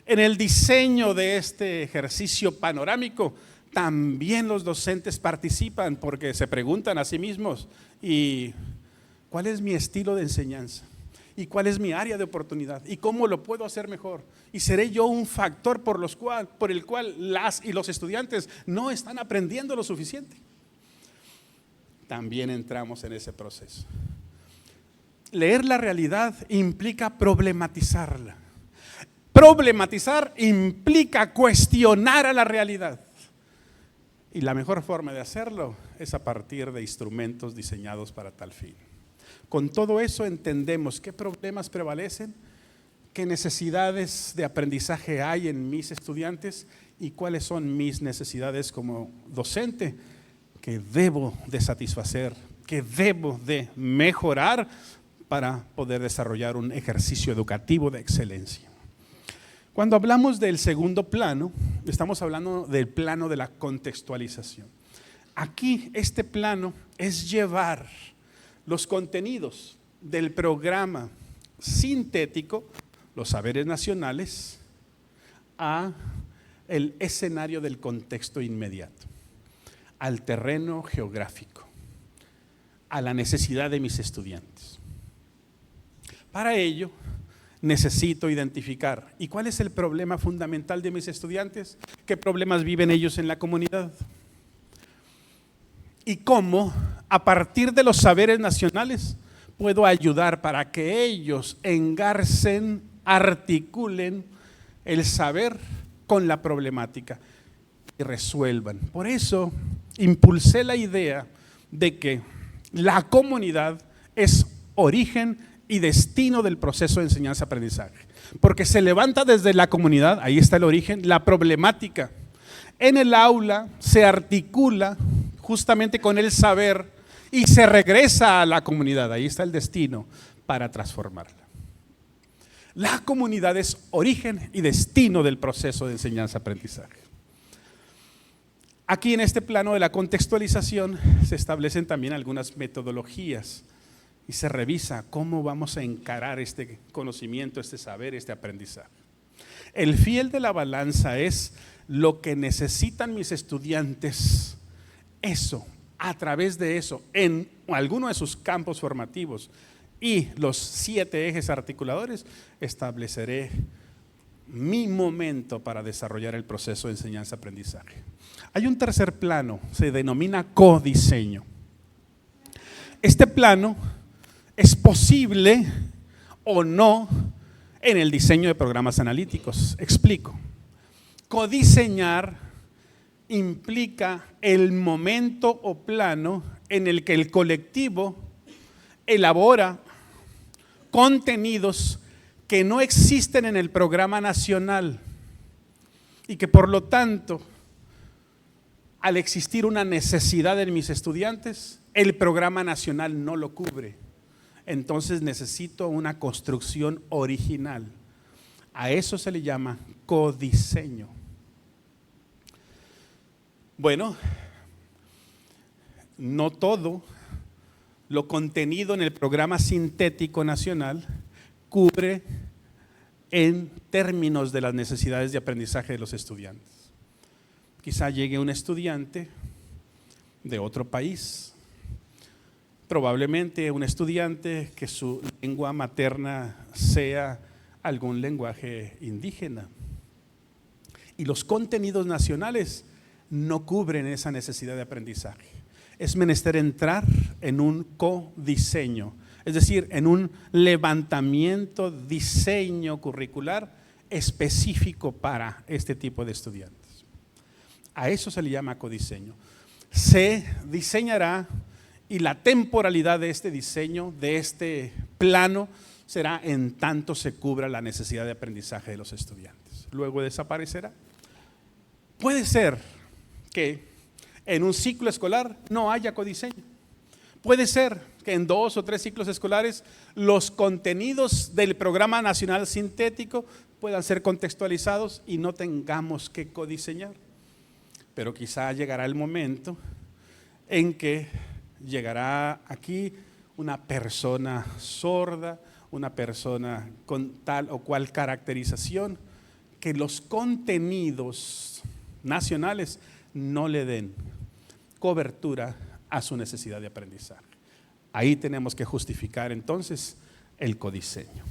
en el diseño de este ejercicio panorámico, también los docentes participan, porque se preguntan a sí mismos: ¿y cuál es mi estilo de enseñanza? ¿Y cuál es mi área de oportunidad? ¿Y cómo lo puedo hacer mejor? ¿Y seré yo un factor por el cual las y los estudiantes no están aprendiendo lo suficiente? También entramos en ese proceso. Leer la realidad implica problematizarla. Problematizar implica cuestionar a la realidad. Y la mejor forma de hacerlo es a partir de instrumentos diseñados para tal fin. Con todo eso entendemos qué problemas prevalecen, qué necesidades de aprendizaje hay en mis estudiantes y cuáles son mis necesidades como docente que debo de satisfacer, que debo de mejorar para poder desarrollar un ejercicio educativo de excelencia. Cuando hablamos del segundo plano, estamos hablando del plano de la contextualización. Aquí este plano es llevar los contenidos del programa sintético, los saberes nacionales, a el escenario del contexto inmediato, al terreno geográfico, a la necesidad de mis estudiantes. Para ello, necesito identificar, ¿y cuál es el problema fundamental de mis estudiantes? ¿Qué problemas viven ellos en la comunidad? Y cómo, a partir de los saberes nacionales, puedo ayudar para que ellos engarcen, articulen el saber con la problemática y resuelvan. Por eso impulsé la idea de que la comunidad es origen y destino del proceso de enseñanza-aprendizaje, porque se levanta desde la comunidad, ahí está el origen, la problemática. En el aula se articula justamente con el saber y se regresa a la comunidad, ahí está el destino para transformarla. La comunidad es origen y destino del proceso de enseñanza-aprendizaje. Aquí en este plano de la contextualización se establecen también algunas metodologías y se revisa cómo vamos a encarar este conocimiento, este saber, este aprendizaje. El fiel de la balanza es lo que necesitan mis estudiantes, eso, a través de eso, en alguno de sus campos formativos y los 7 ejes articuladores, estableceré mi momento para desarrollar el proceso de enseñanza-aprendizaje. Hay un tercer plano, se denomina codiseño. Este plano es posible o no en el diseño de programas analíticos. Explico. Codiseñar implica el momento o plano en el que el colectivo elabora contenidos que no existen en el programa nacional y que por lo tanto, al existir una necesidad en mis estudiantes, el programa nacional no lo cubre. Entonces necesito una construcción original. A eso se le llama codiseño. Bueno, no todo lo contenido en el programa sintético nacional cubre en términos de las necesidades de aprendizaje de los estudiantes. Quizá llegue un estudiante de otro país, probablemente un estudiante que su lengua materna sea algún lenguaje indígena. Y los contenidos nacionales no cubren esa necesidad de aprendizaje. Es menester entrar en un codiseño, es decir, en un levantamiento, diseño curricular específico para este tipo de estudiantes. A eso se le llama codiseño. Se diseñará y la temporalidad de este diseño, de este plano, será en tanto se cubra la necesidad de aprendizaje de los estudiantes. Luego desaparecerá. Puede ser que en un ciclo escolar no haya codiseño. Puede ser que en 2 o 3 ciclos escolares los contenidos del programa nacional sintético puedan ser contextualizados y no tengamos que codiseñar. Pero quizá llegará el momento en que llegará aquí una persona sorda, una persona con tal o cual caracterización, que los contenidos nacionales no le den cobertura a su necesidad de aprendizaje. Ahí tenemos que justificar entonces el codiseño.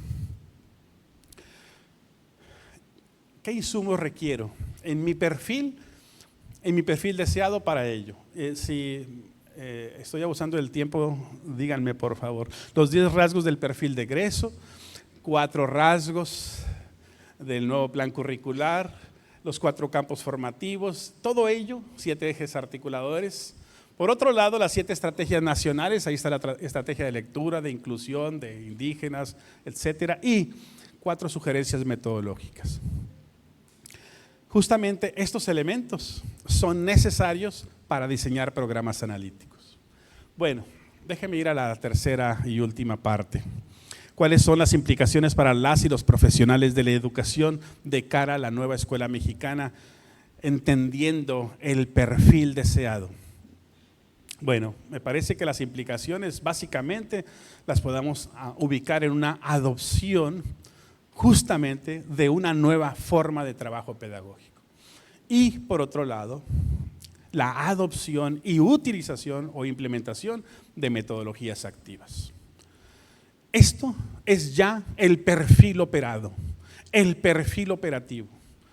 ¿Qué insumos requiero en mi perfil deseado para ello? Si estoy abusando del tiempo, díganme por favor. Los 10 rasgos del perfil de egreso, 4 rasgos del nuevo plan curricular, los 4 campos formativos, todo ello, 7 ejes articuladores. Por otro lado, las 7 estrategias nacionales, ahí está la estrategia de lectura, de inclusión, de indígenas, etcétera, y 4 sugerencias metodológicas. Justamente estos elementos son necesarios para diseñar programas analíticos. Bueno, déjenme ir a la tercera y última parte. ¿Cuáles son las implicaciones para las y los profesionales de la educación de cara a la nueva escuela mexicana, entendiendo el perfil deseado? Bueno, me parece que las implicaciones básicamente las podamos ubicar en una adopción justamente de una nueva forma de trabajo pedagógico. Y por otro lado, la adopción y utilización o implementación de metodologías activas. Esto es ya el perfil operado, el perfil operativo.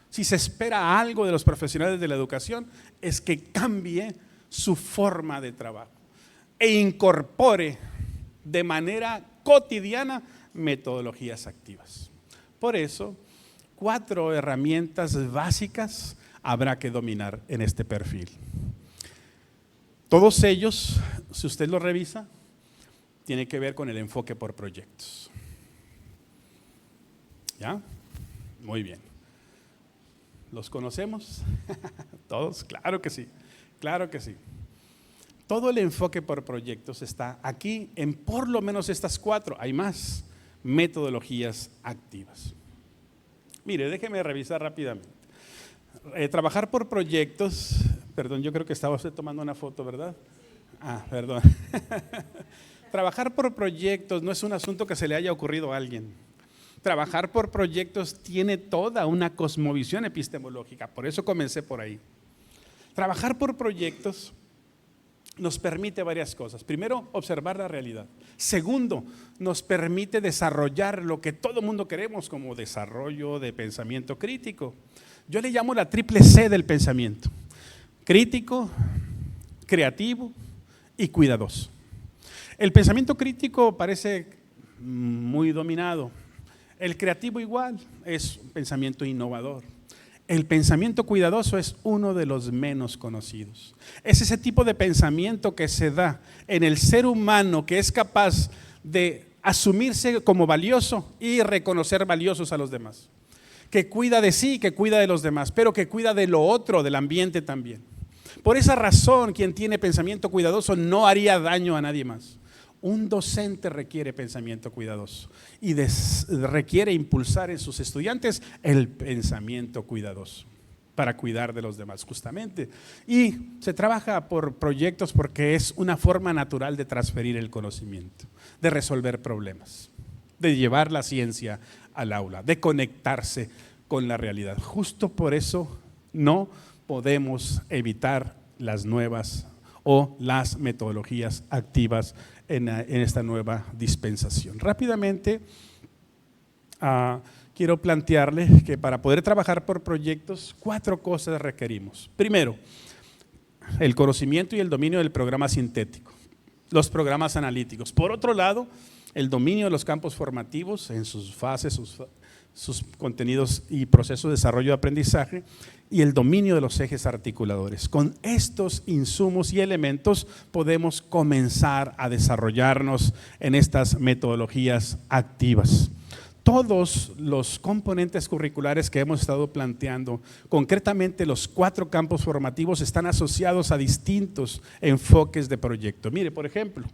Si se espera algo de los profesionales de la educación, es que cambie su forma de trabajo e incorpore de manera cotidiana metodologías activas. Por eso, 4 herramientas básicas habrá que dominar en este perfil. Todos ellos, si usted los revisa, tienen que ver con el enfoque por proyectos. ¿Ya? Muy bien. ¿Los conocemos? ¿Todos? Claro que sí, claro que sí. Todo el enfoque por proyectos está aquí en por lo menos estas 4, hay más metodologías activas. Mire, déjeme revisar rápidamente. Trabajar por proyectos, perdón, yo creo que estaba usted tomando una foto, ¿verdad? Perdón. Trabajar por proyectos no es un asunto que se le haya ocurrido a alguien. Trabajar por proyectos tiene toda una cosmovisión epistemológica, por eso comencé por ahí. Trabajar por proyectos nos permite varias cosas. Primero, observar la realidad. Segundo, nos permite desarrollar lo que todo mundo queremos como desarrollo de pensamiento crítico. Yo le llamo la triple C del pensamiento: crítico, creativo y cuidadoso. El pensamiento crítico parece muy dominado. El creativo igual, es un pensamiento innovador. El pensamiento cuidadoso es uno de los menos conocidos. Es ese tipo de pensamiento que se da en el ser humano que es capaz de asumirse como valioso y reconocer valiosos a los demás. Que cuida de sí, que cuida de los demás, pero que cuida de lo otro, del ambiente también. Por esa razón, quien tiene pensamiento cuidadoso no haría daño a nadie más. Un docente requiere pensamiento cuidadoso y requiere impulsar en sus estudiantes el pensamiento cuidadoso para cuidar de los demás justamente. Y se trabaja por proyectos porque es una forma natural de transferir el conocimiento, de resolver problemas, de llevar la ciencia al aula, de conectarse con la realidad. Justo por eso no podemos evitar las nuevas o las metodologías activas en esta nueva dispensación. Rápidamente, quiero plantearle que para poder trabajar por proyectos, 4 cosas requerimos. Primero, el conocimiento y el dominio del programa sintético, los programas analíticos. Por otro lado, el dominio de los campos formativos en sus fases, sus contenidos y procesos de desarrollo de aprendizaje, y el dominio de los ejes articuladores. Con estos insumos y elementos podemos comenzar a desarrollarnos en estas metodologías activas. Todos los componentes curriculares que hemos estado planteando, concretamente los 4 campos formativos, están asociados a distintos enfoques de proyecto. Mire, por ejemplo,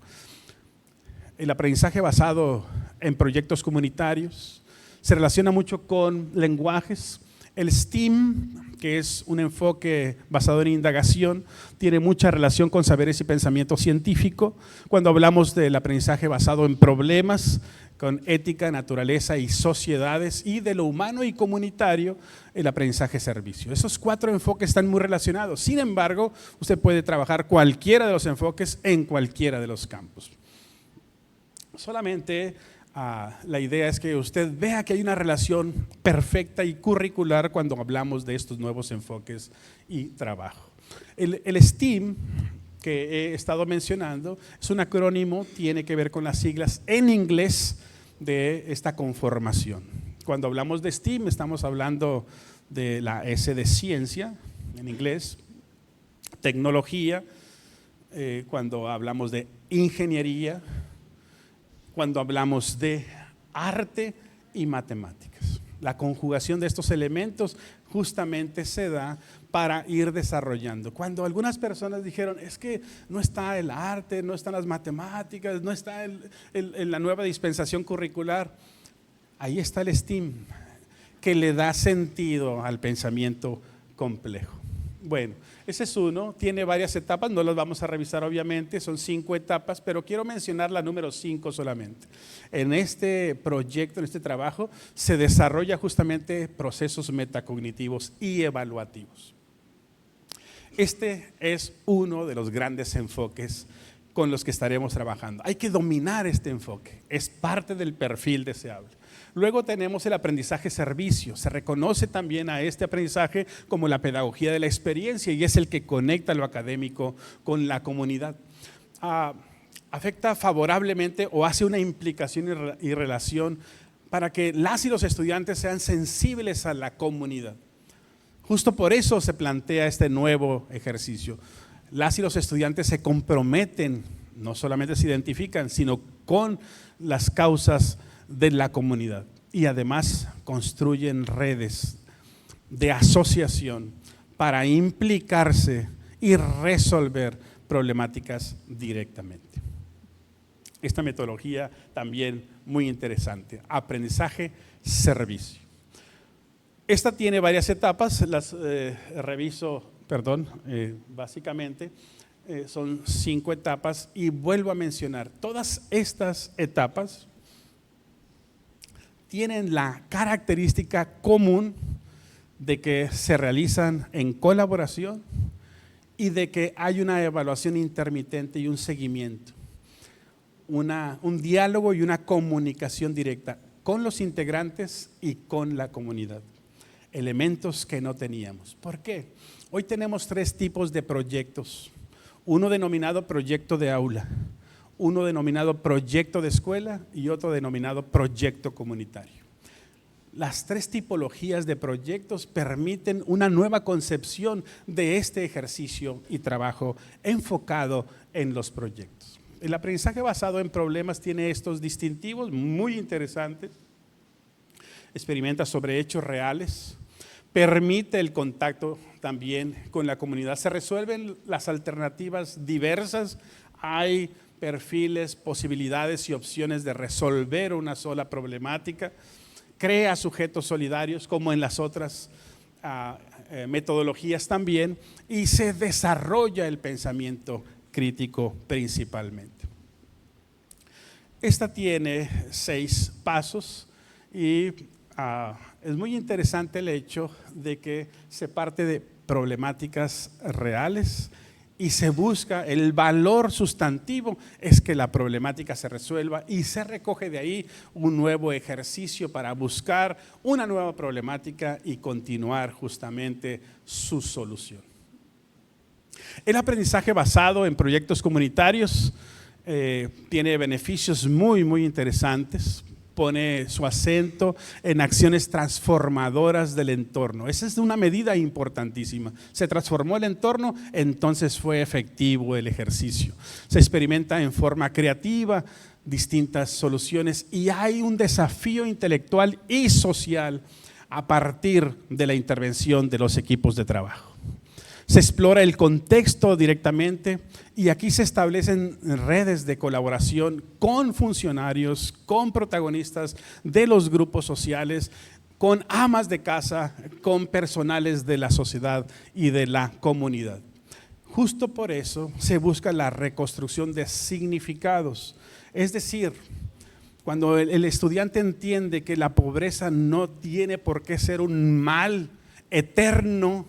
el aprendizaje basado en proyectos comunitarios se relaciona mucho con lenguajes. El STEAM, que es un enfoque basado en indagación, tiene mucha relación con saberes y pensamiento científico. Cuando hablamos del aprendizaje basado en problemas, con ética, naturaleza y sociedades, y de lo humano y comunitario, el aprendizaje servicio. Esos 4 enfoques están muy relacionados. Sin embargo, usted puede trabajar cualquiera de los enfoques en cualquiera de los campos. Solamente la idea es que usted vea que hay una relación perfecta y curricular cuando hablamos de estos nuevos enfoques y trabajo. El STEAM que he estado mencionando es un acrónimo, tiene que ver con las siglas en inglés de esta conformación. Cuando hablamos de STEAM estamos hablando de la S de ciencia en inglés, tecnología, cuando hablamos de ingeniería, cuando hablamos de arte y matemáticas. La conjugación de estos elementos justamente se da para ir desarrollando. Cuando algunas personas dijeron, es que no está el arte, no están las matemáticas, no está en la nueva dispensación curricular, ahí está el STEAM, que le da sentido al pensamiento complejo. Bueno, ese es uno, tiene varias etapas, no las vamos a revisar obviamente, son 5 etapas, pero quiero mencionar la número 5 solamente. En este proyecto, en este trabajo, se desarrolla justamente procesos metacognitivos y evaluativos. Este es uno de los grandes enfoques con los que estaremos trabajando. Hay que dominar este enfoque, es parte del perfil deseable. Luego tenemos el aprendizaje servicio. Se reconoce también a este aprendizaje como la pedagogía de la experiencia y es el que conecta lo académico con la comunidad. Afecta favorablemente o hace una implicación y relación para que las y los estudiantes sean sensibles a la comunidad. Justo por eso se plantea este nuevo ejercicio. Las y los estudiantes se comprometen, no solamente se identifican, sino con las causas de la comunidad y además construyen redes de asociación para implicarse y resolver problemáticas directamente. Esta metodología también muy interesante, aprendizaje-servicio. Esta tiene varias etapas, las reviso, básicamente son 5 etapas y vuelvo a mencionar, todas estas etapas tienen la característica común de que se realizan en colaboración y de que hay una evaluación intermitente y un seguimiento, un diálogo y una comunicación directa con los integrantes y con la comunidad. Elementos que no teníamos. ¿Por qué? Hoy tenemos 3 tipos de proyectos. Uno denominado proyecto de aula, uno denominado proyecto de escuela y otro denominado proyecto comunitario. Las 3 tipologías de proyectos permiten una nueva concepción de este ejercicio y trabajo enfocado en los proyectos. El aprendizaje basado en problemas tiene estos distintivos muy interesantes. Experimenta sobre hechos reales, permite el contacto también con la comunidad. Se resuelven las alternativas diversas, hay perfiles, posibilidades y opciones de resolver una sola problemática, crea sujetos solidarios como en las otras metodologías también y se desarrolla el pensamiento crítico principalmente. Esta tiene 6 pasos y es muy interesante el hecho de que se parte de problemáticas reales y se busca el valor sustantivo, es que la problemática se resuelva y se recoge de ahí un nuevo ejercicio para buscar una nueva problemática y continuar justamente su solución. El aprendizaje basado en proyectos comunitarios tiene beneficios muy, muy interesantes. Pone su acento en acciones transformadoras del entorno. Esa es una medida importantísima. Se transformó el entorno, entonces fue efectivo el ejercicio. Se experimenta en forma creativa distintas soluciones y hay un desafío intelectual y social a partir de la intervención de los equipos de trabajo. Se explora el contexto directamente y aquí se establecen redes de colaboración con funcionarios, con protagonistas de los grupos sociales, con amas de casa, con personales de la sociedad y de la comunidad. Justo por eso se busca la reconstrucción de significados, es decir, cuando el estudiante entiende que la pobreza no tiene por qué ser un mal eterno,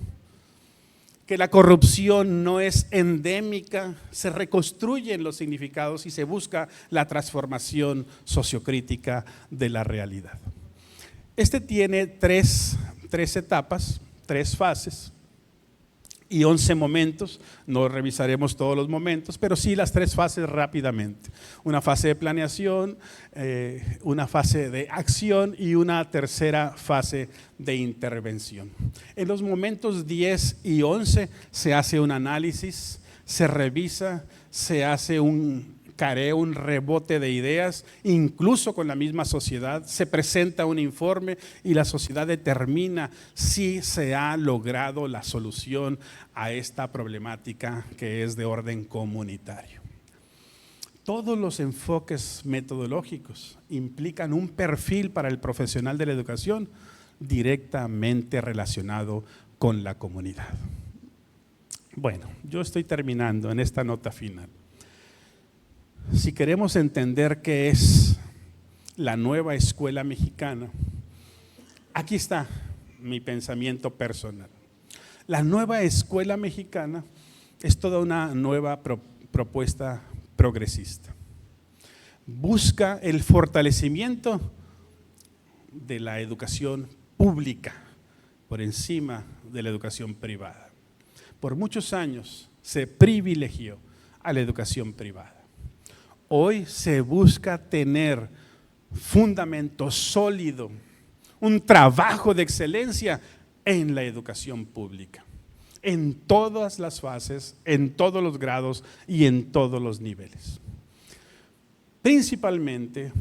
que la corrupción no es endémica, se reconstruyen los significados y se busca la transformación sociocrítica de la realidad. Este tiene tres etapas, 3 fases y 11 momentos. No revisaremos todos los momentos, pero sí las 3 fases rápidamente. Una fase de planeación, una fase de acción y una tercera fase de intervención. En los momentos 10 y 11 se hace un análisis, se revisa, se hace un rebote de ideas, incluso con la misma sociedad, se presenta un informe y la sociedad determina si se ha logrado la solución a esta problemática que es de orden comunitario. Todos los enfoques metodológicos implican un perfil para el profesional de la educación directamente relacionado con la comunidad. Bueno, yo estoy terminando en esta nota final. Si queremos entender qué es la nueva escuela mexicana, aquí está mi pensamiento personal. La nueva escuela mexicana es toda una nueva propuesta progresista. Busca el fortalecimiento de la educación pública por encima de la educación privada. Por muchos años se privilegió a la educación privada. Hoy se busca tener fundamento sólido, un trabajo de excelencia en la educación pública, en todas las fases, en todos los grados y en todos los niveles. Principalmente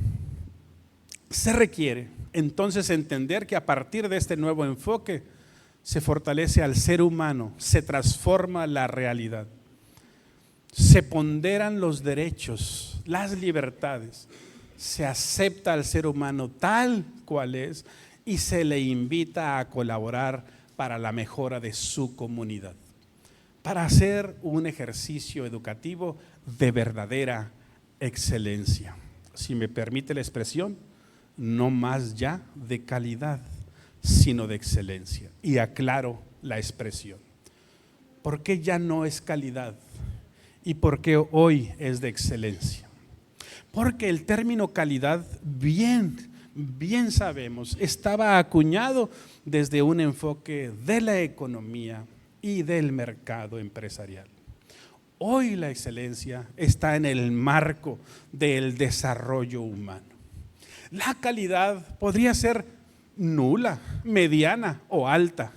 se requiere entonces entender que a partir de este nuevo enfoque se fortalece al ser humano, se transforma la realidad, se ponderan los derechos, las libertades, se acepta al ser humano tal cual es y se le invita a colaborar para la mejora de su comunidad, para hacer un ejercicio educativo de verdadera excelencia. Si me permite la expresión, no más ya de calidad, sino de excelencia. Y aclaro la expresión. ¿Por qué ya no es calidad? ¿Y por qué hoy es de excelencia? Porque el término calidad, bien sabemos, estaba acuñado desde un enfoque de la economía y del mercado empresarial. Hoy la excelencia está en el marco del desarrollo humano. La calidad podría ser nula, mediana o alta,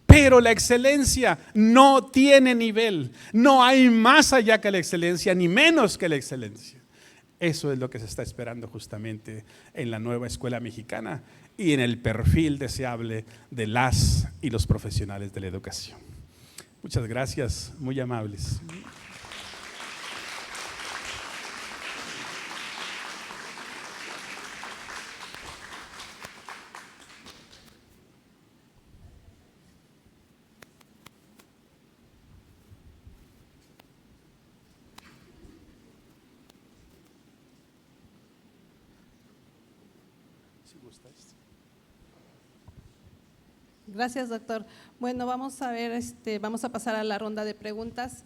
pero la excelencia no tiene nivel, no hay más allá que la excelencia, ni menos que la excelencia. Eso es lo que se está esperando justamente en la nueva escuela mexicana y en el perfil deseable de las y los profesionales de la educación. Muchas gracias, muy amables. Gracias, doctor. Bueno, vamos a ver, vamos a pasar a la ronda de preguntas.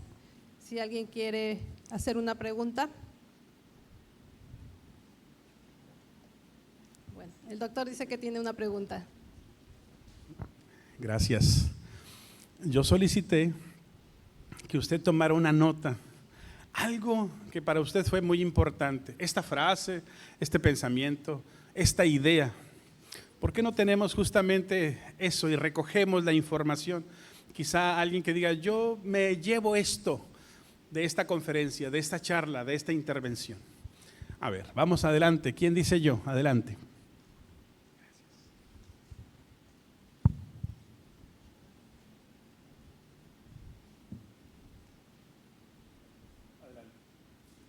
Si alguien quiere hacer una pregunta. Bueno, el doctor dice que tiene una pregunta. Gracias. Yo solicité que usted tomara una nota, algo que para usted fue muy importante, esta frase, este pensamiento, esta idea. ¿Por qué no tenemos justamente eso y recogemos la información? Quizá alguien que diga, yo me llevo esto de esta conferencia, de esta charla, de esta intervención. A ver, vamos adelante. ¿Quién dice yo? Adelante.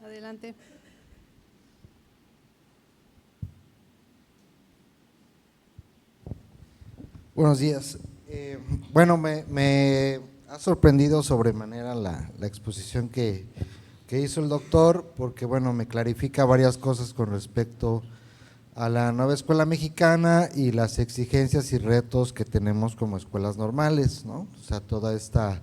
Adelante. Buenos días. Bueno, me ha sorprendido sobremanera la exposición que hizo el doctor, porque bueno, me clarifica varias cosas con respecto a la nueva escuela mexicana y las exigencias y retos que tenemos como escuelas normales, ¿no? O sea, toda esta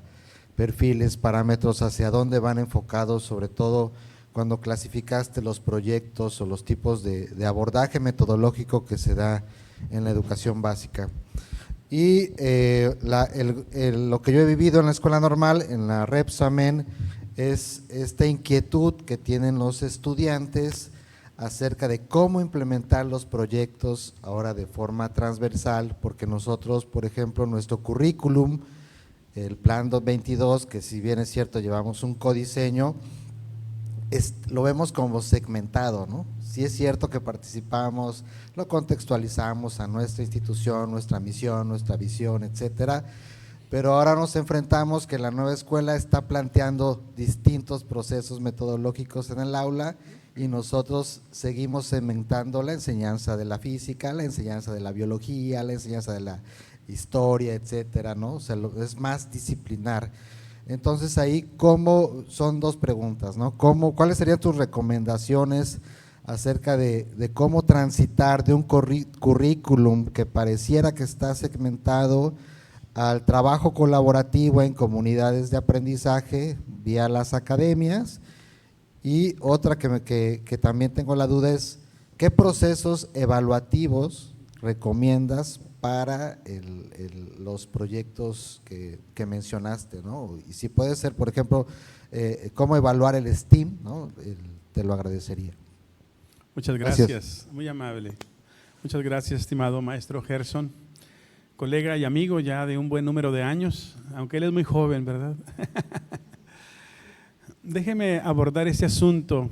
perfiles, parámetros, hacia dónde van enfocados, sobre todo cuando clasificaste los proyectos o los tipos de abordaje metodológico que se da en la educación básica. Y lo que yo he vivido en la escuela normal, en la Repsamen, es esta inquietud que tienen los estudiantes acerca de cómo implementar los proyectos ahora de forma transversal, porque nosotros, por ejemplo, nuestro currículum, el Plan 22, que si bien es cierto llevamos un codiseño, lo vemos como segmentado, ¿no? Sí es cierto que participamos, lo contextualizamos a nuestra institución, nuestra misión, nuestra visión, etcétera, pero ahora nos enfrentamos que la nueva escuela está planteando distintos procesos metodológicos en el aula y nosotros seguimos segmentando la enseñanza de la física, la enseñanza de la biología, la enseñanza de la historia, etcétera, ¿no? O sea, es más disciplinar. Entonces ahí, son dos preguntas, ¿no? ¿Cuáles serían tus recomendaciones acerca de cómo transitar de un currículum que pareciera que está segmentado al trabajo colaborativo en comunidades de aprendizaje vía las academias? Y otra que también tengo la duda es, ¿qué procesos evaluativos recomiendas para los proyectos que mencionaste, ¿no? Y si puede ser, por ejemplo, cómo evaluar el STEAM, ¿no? Te lo agradecería. Muchas gracias, muy amable. Muchas gracias, estimado maestro Gerson, colega y amigo ya de un buen número de años, aunque él es muy joven, ¿verdad? Déjeme abordar este asunto,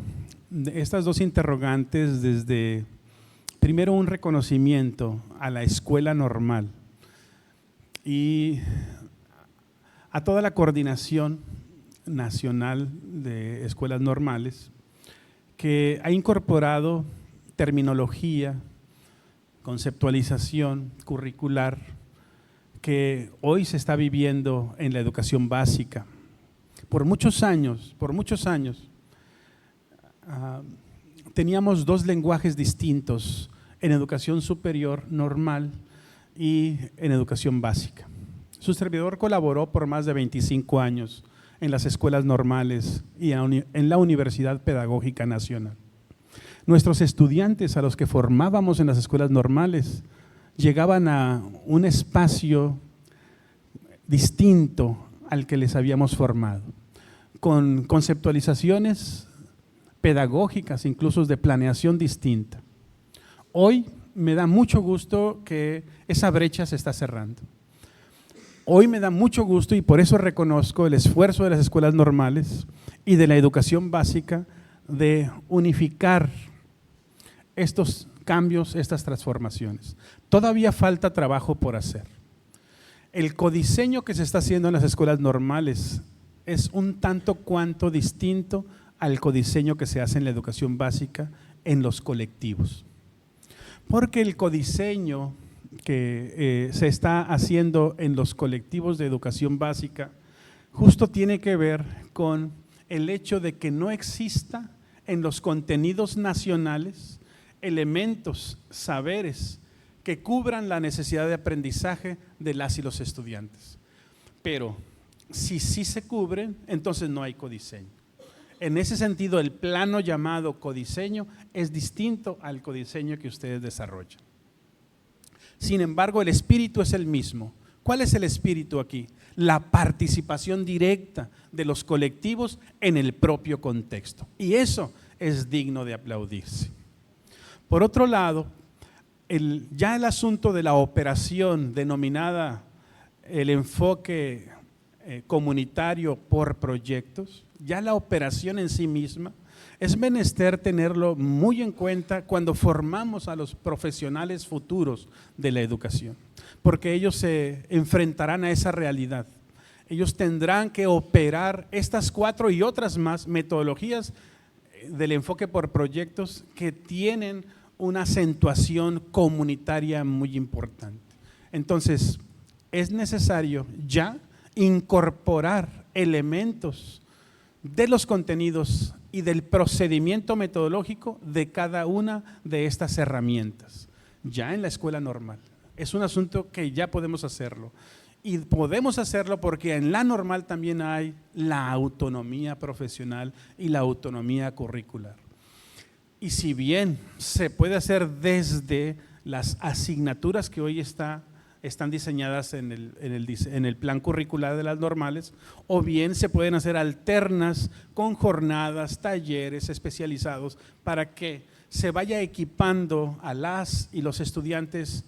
estas dos interrogantes desde, primero, un reconocimiento a la escuela normal y a toda la coordinación nacional de escuelas normales que ha incorporado terminología, conceptualización curricular que hoy se está viviendo en la educación básica. Por muchos años, teníamos dos lenguajes distintos en educación superior normal y en educación básica. Su servidor colaboró por más de 25 años en las escuelas normales y en la Universidad Pedagógica Nacional. Nuestros estudiantes a los que formábamos en las escuelas normales llegaban a un espacio distinto al que les habíamos formado, con conceptualizaciones pedagógicas, incluso de planeación distinta. Hoy me da mucho gusto que esa brecha se está cerrando. Hoy me da mucho gusto y por eso reconozco el esfuerzo de las escuelas normales y de la educación básica de unificar estos cambios, estas transformaciones. Todavía falta trabajo por hacer. El codiseño que se está haciendo en las escuelas normales es un tanto cuanto distinto al codiseño que se hace en la educación básica en los colectivos. Porque el codiseño que se está haciendo en los colectivos de educación básica justo tiene que ver con el hecho de que no exista en los contenidos nacionales elementos, saberes que cubran la necesidad de aprendizaje de las y los estudiantes. Pero si sí se cubren, entonces no hay codiseño. En ese sentido, el plano llamado codiseño es distinto al codiseño que ustedes desarrollan. Sin embargo, el espíritu es el mismo. ¿Cuál es el espíritu aquí? La participación directa de los colectivos en el propio contexto. Y eso es digno de aplaudirse. Por otro lado, ya el asunto de la operación denominada el enfoque comunitario por proyectos, ya la operación en sí misma, es menester tenerlo muy en cuenta cuando formamos a los profesionales futuros de la educación, porque ellos se enfrentarán a esa realidad. Ellos tendrán que operar estas 4 y otras más metodologías del enfoque por proyectos que tienen una acentuación comunitaria muy importante. Entonces, es necesario ya incorporar elementos de los contenidos y del procedimiento metodológico de cada una de estas herramientas, ya en la escuela normal. Es un asunto que ya podemos hacerlo. Y podemos hacerlo porque en la normal también hay la autonomía profesional y la autonomía curricular. Y si bien se puede hacer desde las asignaturas que hoy están diseñadas en el plan curricular de las normales, o bien se pueden hacer alternas con jornadas, talleres especializados para que se vaya equipando a las y los estudiantes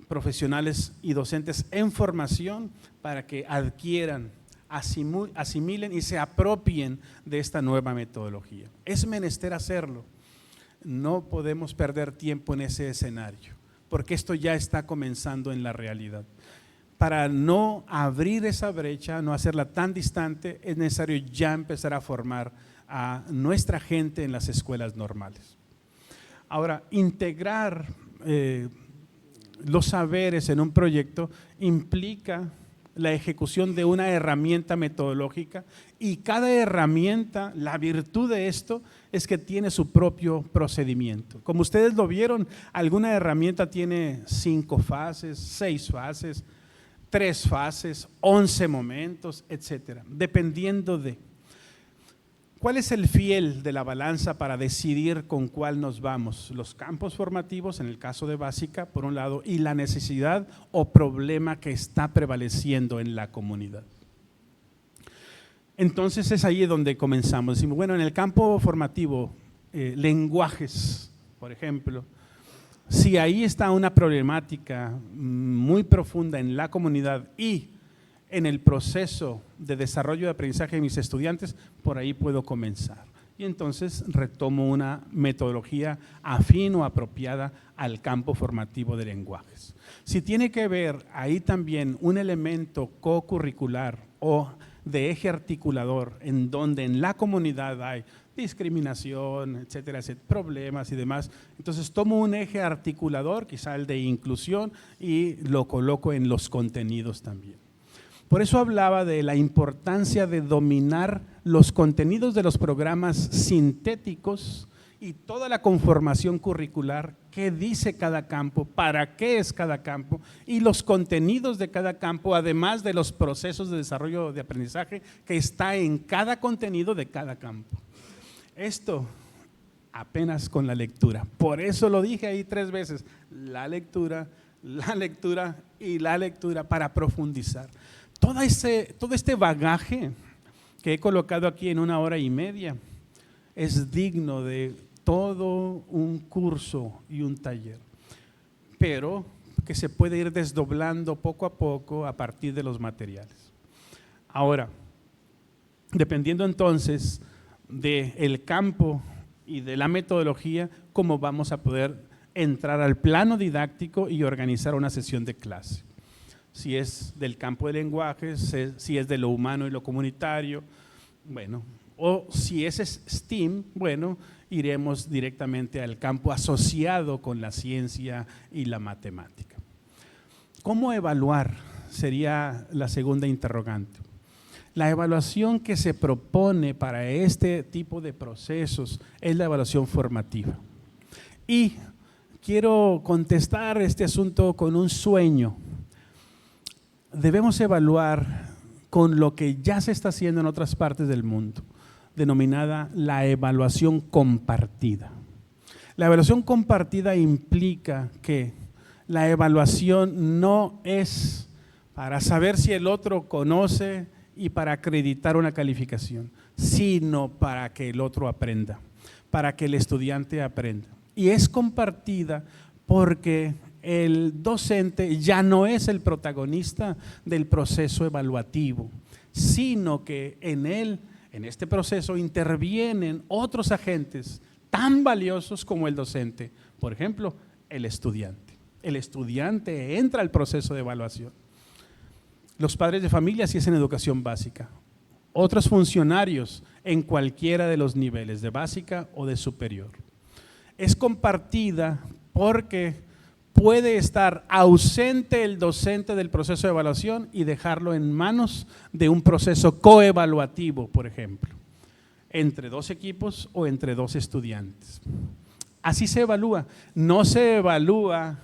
profesionales y docentes en formación para que adquieran, asimilen y se apropien de esta nueva metodología. Es menester hacerlo. No podemos perder tiempo en ese escenario, porque esto ya está comenzando en la realidad. Para no abrir esa brecha, no hacerla tan distante, es necesario ya empezar a formar a nuestra gente en las escuelas normales. Ahora, integrar los saberes en un proyecto implica la ejecución de una herramienta metodológica, y cada herramienta, la virtud de esto es que tiene su propio procedimiento. Como ustedes lo vieron, alguna herramienta tiene 5 fases, 6 fases, 3 fases, 11 momentos, etcétera, dependiendo de cuál es el fiel de la balanza para decidir con cuál nos vamos. Los campos formativos, en el caso de básica, por un lado, y la necesidad o problema que está prevaleciendo en la comunidad. Entonces es ahí donde comenzamos. Decimos, bueno, en el campo formativo, lenguajes, por ejemplo, si ahí está una problemática muy profunda en la comunidad y en el proceso de desarrollo de aprendizaje de mis estudiantes, por ahí puedo comenzar. Y entonces retomo una metodología afín o apropiada al campo formativo de lenguajes. Si tiene que ver ahí también un elemento co-curricular o de eje articulador, en donde en la comunidad hay discriminación, etcétera, etcétera, problemas y demás, entonces tomo un eje articulador, quizá el de inclusión, y lo coloco en los contenidos también. Por eso hablaba de la importancia de dominar los contenidos de los programas sintéticos y toda la conformación curricular, qué dice cada campo, para qué es cada campo, y los contenidos de cada campo, además de los procesos de desarrollo de aprendizaje que está en cada contenido de cada campo. Esto apenas con la lectura. Por eso lo dije ahí 3 veces, la lectura y la lectura para profundizar. Todo este bagaje que he colocado aquí en 1 hora y media es digno de todo un curso y un taller, pero que se puede ir desdoblando poco a poco a partir de los materiales. Ahora, dependiendo entonces del campo y de la metodología, cómo vamos a poder entrar al plano didáctico y organizar una sesión de clase. Si es del campo de lenguajes, si es de lo humano y lo comunitario, bueno, o si es STEAM, bueno, iremos directamente al campo asociado con la ciencia y la matemática. ¿Cómo evaluar? Sería la segunda interrogante. La evaluación que se propone para este tipo de procesos es la evaluación formativa. Y quiero contestar este asunto con un sueño. Debemos evaluar con lo que ya se está haciendo en otras partes del mundo, denominada la evaluación compartida. La evaluación compartida implica que la evaluación no es para saber si el otro conoce y para acreditar una calificación, sino para que el otro aprenda, para que el estudiante aprenda. Y es compartida porque el docente ya no es el protagonista del proceso evaluativo, sino que en este proceso intervienen otros agentes tan valiosos como el docente. Por ejemplo, el estudiante. El estudiante entra al proceso de evaluación. Los padres de familia si es en educación básica. Otros funcionarios en cualquiera de los niveles, de básica o de superior. Es compartida porque puede estar ausente el docente del proceso de evaluación y dejarlo en manos de un proceso coevaluativo, por ejemplo, entre 2 equipos o entre 2 estudiantes. Así se evalúa. No se evalúa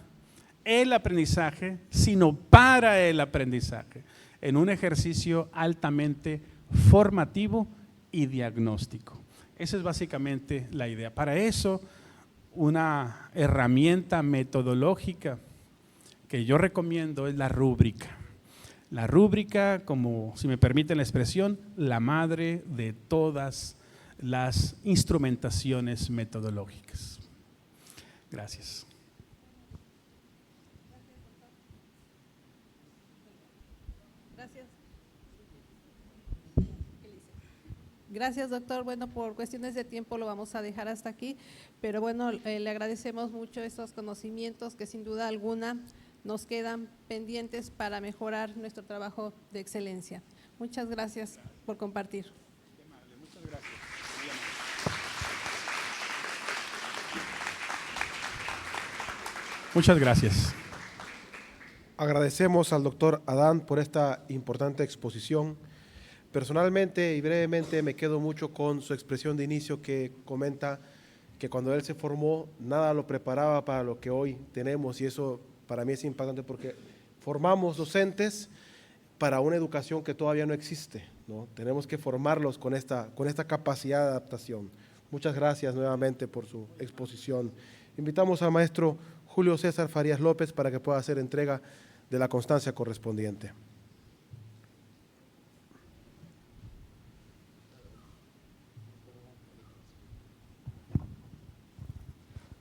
el aprendizaje, sino para el aprendizaje, en un ejercicio altamente formativo y diagnóstico. Esa es básicamente la idea. Para eso, una herramienta metodológica que yo recomiendo es la rúbrica. La rúbrica, como si me permiten la expresión, la madre de todas las instrumentaciones metodológicas. Gracias. Gracias, doctor. Bueno, por cuestiones de tiempo lo vamos a dejar hasta aquí, pero bueno, le agradecemos mucho estos conocimientos que sin duda alguna nos quedan pendientes para mejorar nuestro trabajo de excelencia. Muchas gracias por compartir. Muchas gracias. Muchas gracias. Agradecemos al doctor Adán por esta importante exposición. Personalmente y brevemente me quedo mucho con su expresión de inicio que comenta que cuando él se formó nada lo preparaba para lo que hoy tenemos, y eso para mí es impactante porque formamos docentes para una educación que todavía no existe, ¿no? Tenemos que formarlos con esta capacidad de adaptación. Muchas gracias nuevamente por su exposición. Invitamos al maestro Julio César Farías López para que pueda hacer entrega de la constancia correspondiente.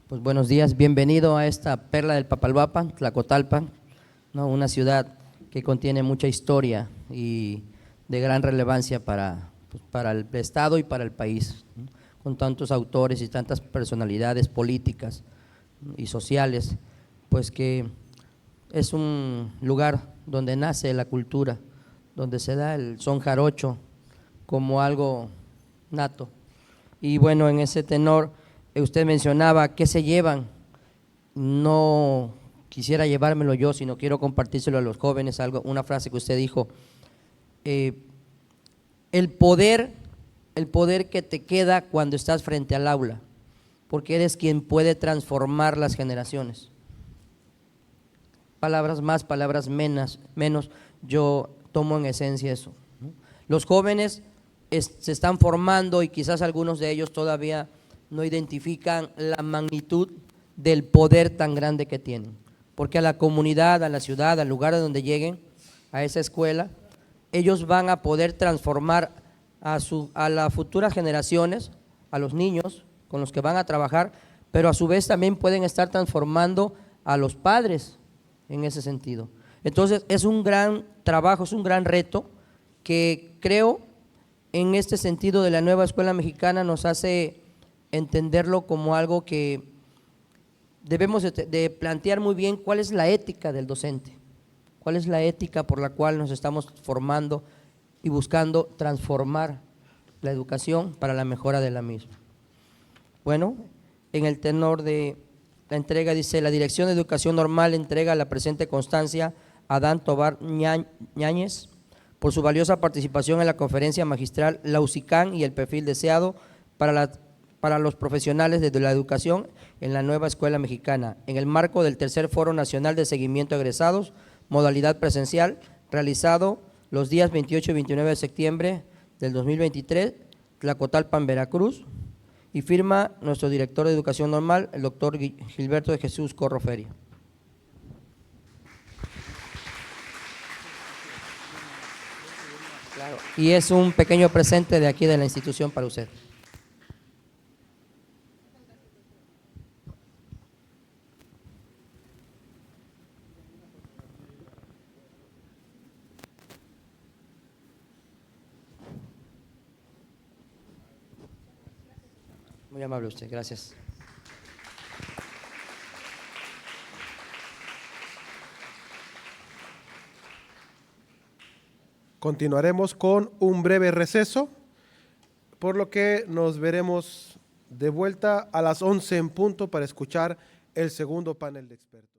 Pues buenos días, bienvenido a esta perla del Papalhuapan, Tlacotalpan, ¿no? Una ciudad que contiene mucha historia y de gran relevancia para el Estado y para el país, ¿no? Con tantos autores y tantas personalidades políticas y sociales, pues que es un lugar donde nace la cultura, donde se da el son jarocho como algo nato. Y bueno, en ese tenor, usted mencionaba qué se llevan. No quisiera llevármelo yo, sino quiero compartírselo a los jóvenes, una frase que usted dijo, el poder que te queda cuando estás frente al aula, porque eres quien puede transformar las generaciones. Palabras más, palabras menos, yo tomo en esencia eso, ¿no? Los jóvenes se están formando y quizás algunos de ellos todavía no identifican la magnitud del poder tan grande que tienen, porque a la comunidad, a la ciudad, al lugar a donde lleguen, a esa escuela, ellos van a poder transformar a las futuras generaciones, a los niños con los que van a trabajar, pero a su vez también pueden estar transformando a los padres en ese sentido. Entonces es un gran trabajo, es un gran reto que creo en este sentido de la nueva escuela mexicana nos hace entenderlo como algo que debemos de plantear muy bien cuál es la ética del docente, cuál es la ética por la cual nos estamos formando y buscando transformar la educación para la mejora de la misma. Bueno, en el tenor de la entrega dice, la Dirección de Educación Normal entrega la presente constancia a Adán Tobar Yáñez por su valiosa participación en la conferencia magistral La UCICAN y el perfil deseado para los profesionales de la educación en la nueva escuela mexicana, en el marco del tercer Foro Nacional de Seguimiento a Egresados, modalidad presencial, realizado los días 28 y 29 de septiembre del 2023, Tlacotalpan, Veracruz, y firma nuestro director de Educación Normal, el doctor Gilberto de Jesús Corro Feria. Claro. Y es un pequeño presente de aquí de la institución para usted. Muy amable usted, gracias. Continuaremos con un breve receso, por lo que nos veremos de vuelta a las 11 en punto para escuchar el segundo panel de expertos.